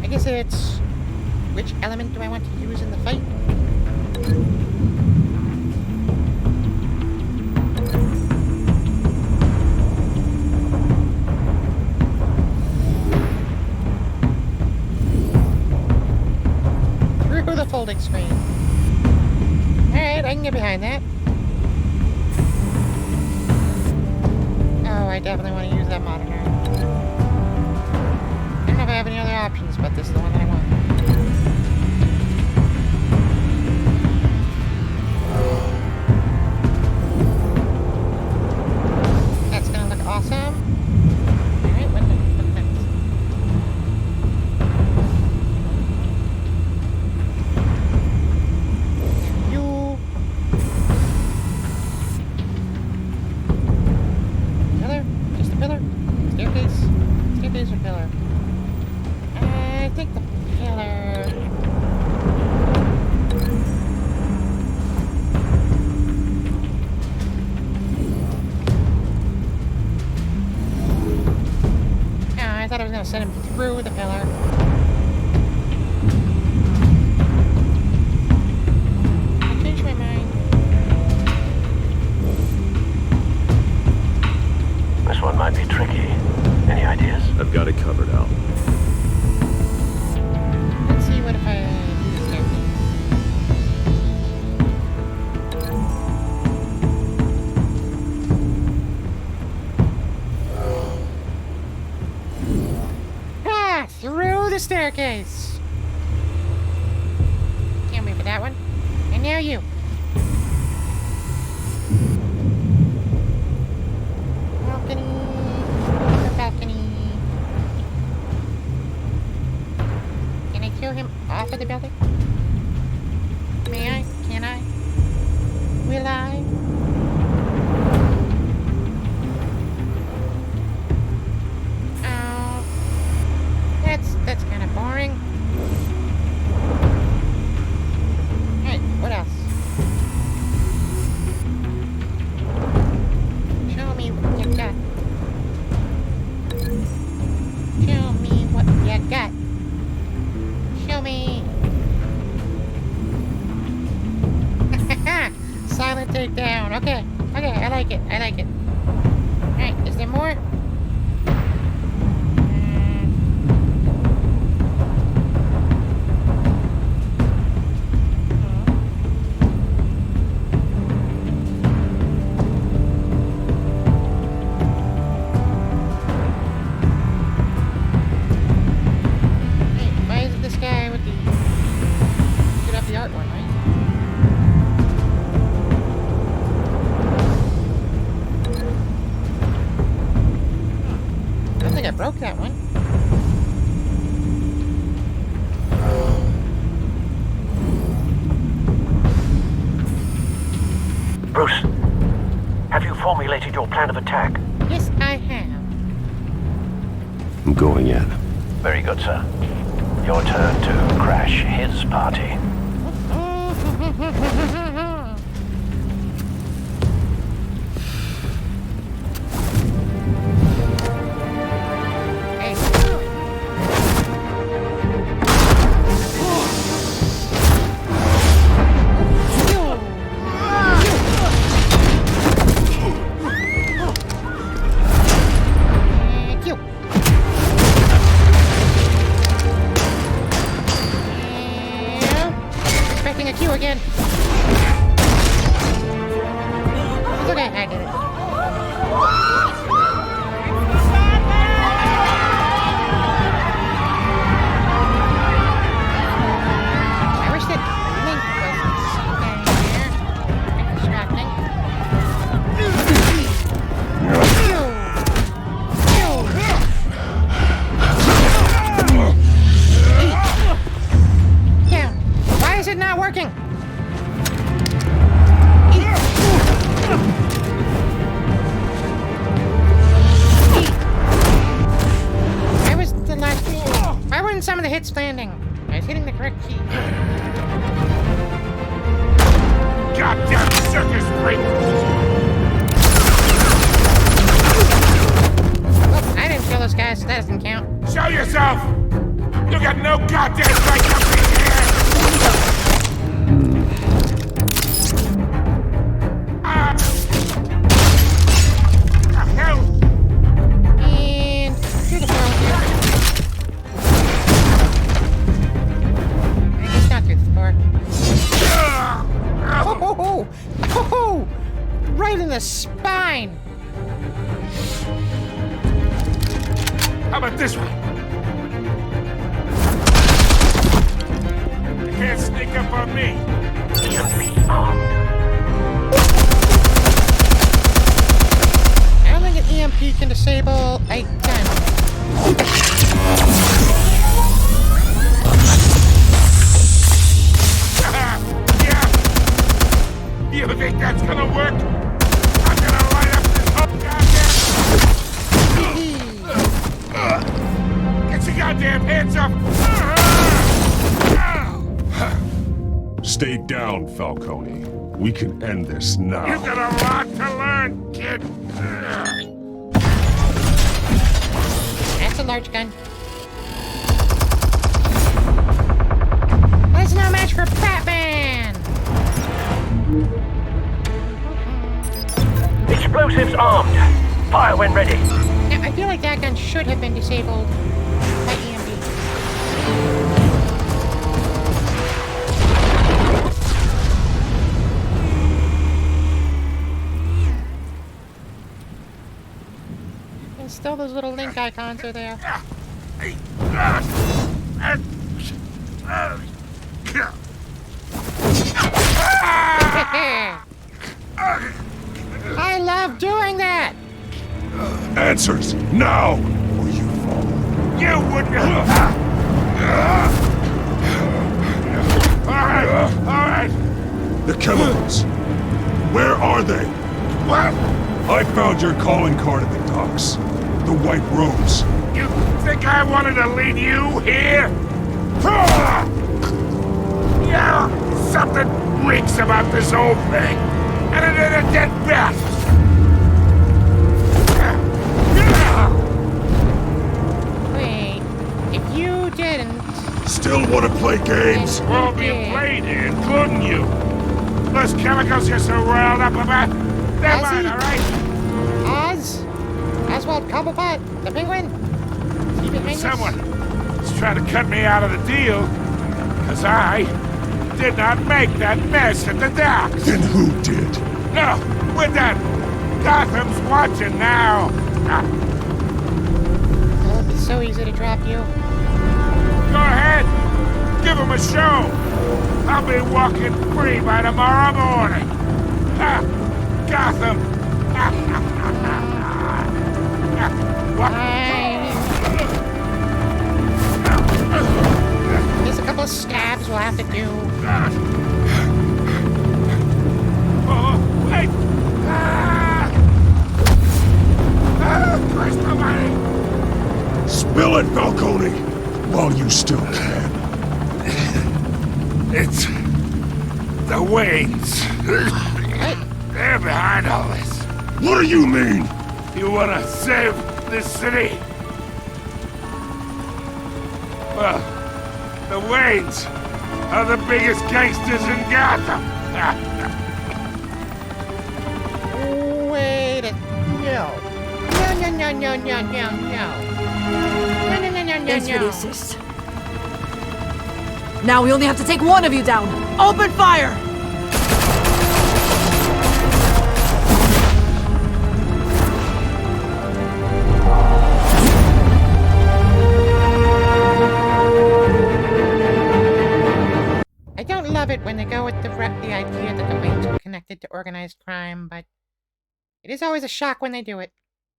I guess it's... Which element do I want to use in the fight? Through the folding screen. Alright, I can get behind that. Oh, I definitely want to use that monitor. I don't know if I have any other options, but this is the one that I want. That's gonna look awesome. Alright, what next? You... Pillar? Just a pillar? Staircase? Staircase or pillar? I think the pillar... I thought I was going to send him through the pillar. I changed my mind. This one might be tricky. Any ideas? I've got it covered, Al. Let's see what if I do this staircase. Through the staircase. Can't wait for that one. And now you. Balcony. Balcony. Can I throw him off of the building? May I? Can I? Will I? That's kind of boring. Alright, what else? Show me what you got. Show me what you got. Show me. Silent takedown. Okay. Okay, I like it. I like it. Alright, is there more? Broke that one. Bruce, have you formulated your plan of attack? Yes, I have. I'm going in. Very good, sir. Your turn to crash his party. A Q again. circus freak! Oh, I didn't kill those guys, so that doesn't count. Show yourself! You got no goddamn right to be here! The hell? And through the floor. I guess not through the floor. Oh, right in the spine. How about this one? You can't sneak up on me. I don't think an EMP can disable a gun. You think that's gonna work? I'm gonna light up this whole goddamn... Get your goddamn hands up! Stay down, Falcone. We can end this now. You've got a lot to learn, kid. That's a large gun. That's no match for Batman! Explosives armed. Fire when ready. Now, I feel like that gun should have been disabled by EMP. And still those little link icons are there. I love doing that! Answers, now! Or you fall. You wouldn't... Alright. The chemicals. Where are they? What? I found your calling card at the docks. The White Rose. You think I wanted to lead you here? Yeah, something reeks about this whole thing. And it ain't a dead bat. Wait, if you didn't... Still want to play games? Well, you played it, couldn't you? Those chemicals you're so riled up about, they're mine, alright? Oswald Cobblepot, the penguin? Someone is trying to cut me out of the deal, because I did not make that mess at the docks. Then who did? No, we're done. Gotham's watching now. Oh, it's so easy to drop you. Go ahead. Give him a show. I'll be walking free by tomorrow morning. Ha! Gotham. There's a couple of stabs we'll have to do. Oh, wait! Christ almighty! Spill it, Falcone, while you still can. It's the Waynes. They're behind all this. What do you mean? You want to save this city? Well, the Waynes are the biggest gangsters in Gotham. Wait a... No. Thanks for the assist. Now we only have to take one of you down. Open fire! I don't love it when they go with the idea that the Waynes are connected to organized crime, but it is always a shock when they do it.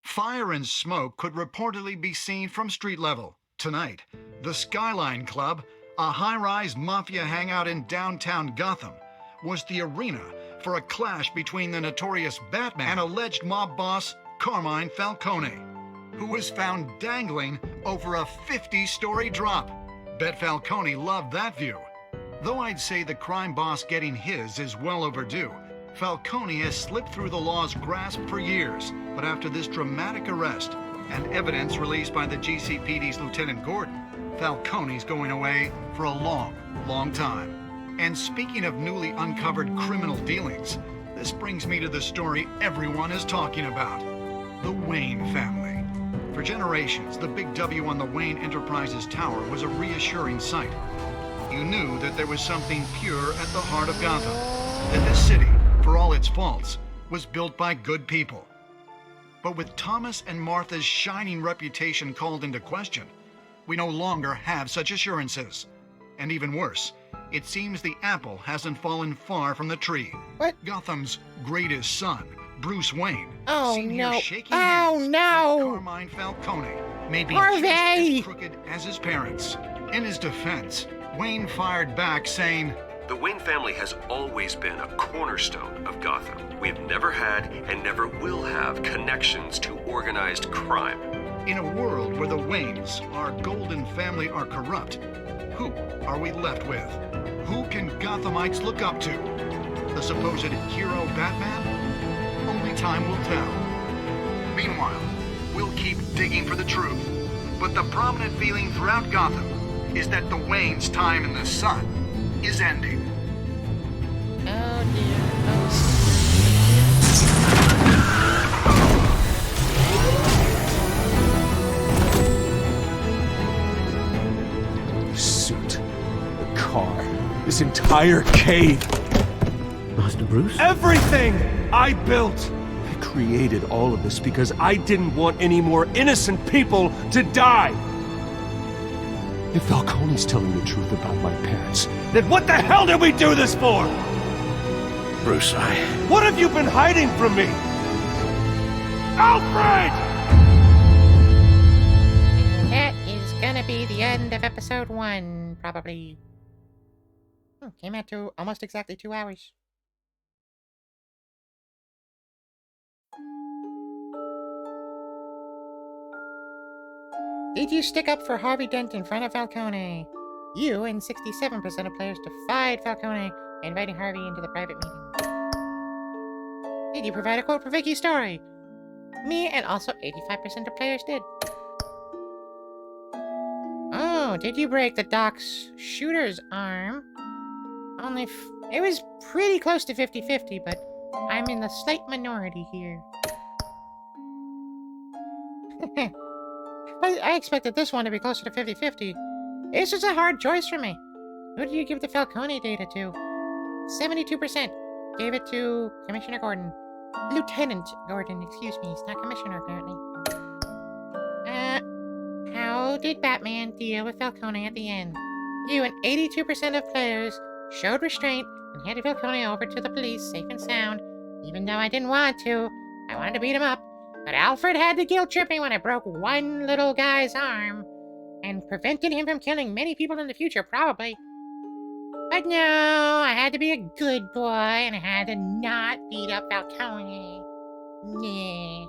Fire and smoke could reportedly be seen from street level. Tonight, the Skyline Club, a high-rise mafia hangout in downtown Gotham, was the arena for a clash between the notorious Batman and alleged mob boss Carmine Falcone, who was found dangling over a 50-story drop. Bet Falcone loved that view. Though I'd say the crime boss getting his is well overdue, Falcone has slipped through the law's grasp for years, but after this dramatic arrest and evidence released by the GCPD's Lieutenant Gordon, Falcone's going away for a long, long time. And speaking of newly uncovered criminal dealings, this brings me to the story everyone is talking about: the Wayne family. For generations, the big W on the Wayne Enterprises tower was a reassuring sight. You knew that there was something pure at the heart of Gotham, that this city, for all its faults, was built by good people. But with Thomas and Martha's shining reputation called into question, we no longer have such assurances. And even worse, it seems the apple hasn't fallen far from the tree. What? Gotham's greatest son, Bruce Wayne, Oh seen no! here shaking Oh hands with no! Carmine Falcone, may be Harvey! just as crooked as his parents. In his defense, Wayne fired back, saying, The Wayne family has always been a cornerstone of Gotham. We have never had and never will have connections to organized crime. in a world where the Waynes, our golden family, are corrupt, who are we left with? Who can Gothamites look up to? The supposed hero Batman? Only time will tell. Meanwhile, we'll keep digging for the truth. But the prominent feeling throughout Gotham is that the Waynes' time in the sun is ending. Oh dear. The suit, the car, this entire cave. Master Bruce? Everything I built! I created all of this because I didn't want any more innocent people to die! If Falcone's telling the truth about my parents, then what the hell did we do this for? Bruce, What have you been hiding from me? Alfred! And that is gonna be the end of episode 1, probably. Came out to almost exactly 2 hours. Did you stick up for Harvey Dent in front of Falcone? You and 67% of players defied Falcone, inviting Harvey into the private meeting. Did you provide a quote for Vicky's story? Me and also 85% of players did. Oh, did you break the Doc's shooter's arm? It was pretty close to 50-50, but I'm in the slight minority here. I expected this one to be closer to 50-50. This was a hard choice for me. Who did you give the Falcone data to? 72% gave it to Commissioner Gordon. Lieutenant Gordon, excuse me. He's not Commissioner, apparently. How did Batman deal with Falcone at the end? You and 82% of players showed restraint and handed Falcone over to the police safe and sound, even though I didn't want to. I wanted to beat him up. But Alfred had to guilt trip me when I broke one little guy's arm and prevented him from killing many people in the future, probably. But no, I had to be a good boy and I had to not beat up Falcone. Yeah.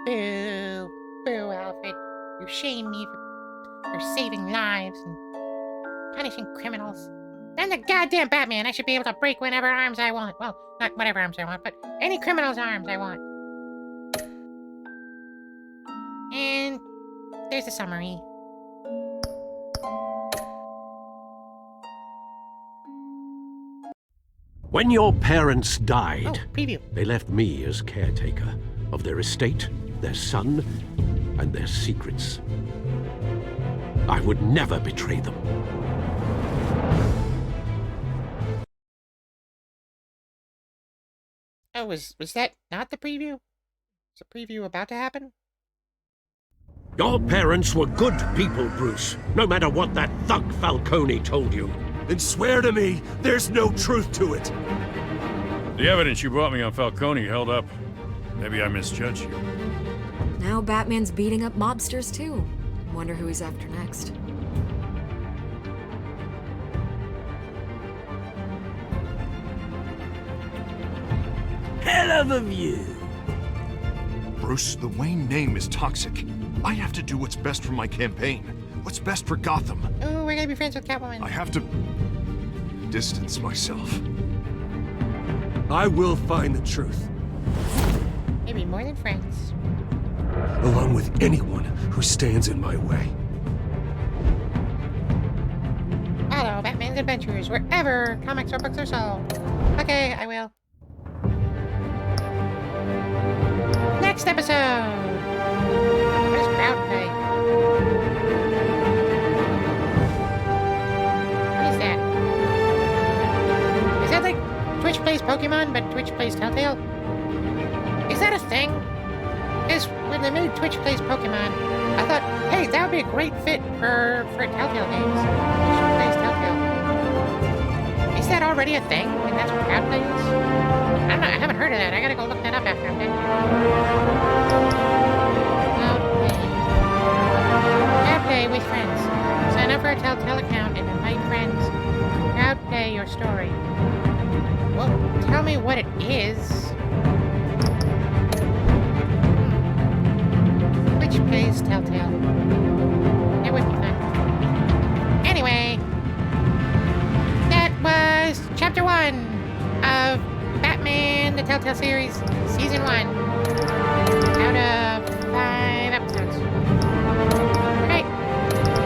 Boo. Boo, Alfred. You shame me for saving lives and punishing criminals. I'm the goddamn Batman. I should be able to break whatever arms I want. Well, not whatever arms I want, but any criminal's arms I want. And there's a summary. When your parents died, preview. They left me as caretaker of their estate, their son, and their secrets. I would never betray them. Oh, was that not the preview? Is the preview about to happen? Your parents were good people, Bruce, no matter what that thug Falcone told you. Then swear to me there's no truth to it. The evidence you brought me on Falcone held up. Maybe I misjudged you. Now Batman's beating up mobsters too. Wonder who he's after next. Hell of a view. Bruce, the Wayne name is toxic. I have to do what's best for my campaign. What's best for Gotham. Oh, we're gonna be friends with Catwoman. I have to distance myself. I will find the truth, Maybe more than friends. along with anyone who stands in my way. Follow Batman's adventures wherever comics or books are sold. Okay, I will. Next episode! What is crowd play? What is that? Is that like Twitch plays Pokemon, but Twitch plays Telltale? Is that a thing? Because when they made Twitch plays Pokemon, I thought, hey, that would be a great fit for Telltale games. Twitch plays Telltale. Is that already a thing? And that's what crowd play is? I don't know, I haven't heard of that. I gotta go look that up after I'm done here. Crowd play. Crowd play with friends. Sign up for a Telltale account and invite friends. Crowd play your story. Well, tell me what it is. Which plays Telltale? That would be fun. Anyway, that was Chapter 1 of Batman the Telltale series, Season 1. Out of 5 episodes. Alright,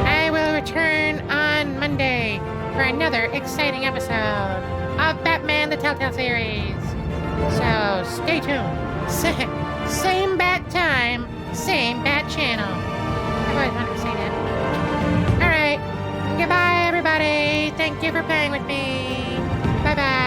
I will return on Monday for another exciting episode of Batman the Telltale series. So stay tuned. Same bat time, same bat channel. I've always wanted to say that. Alright, goodbye everybody. Thank you for playing with me. Bye-bye.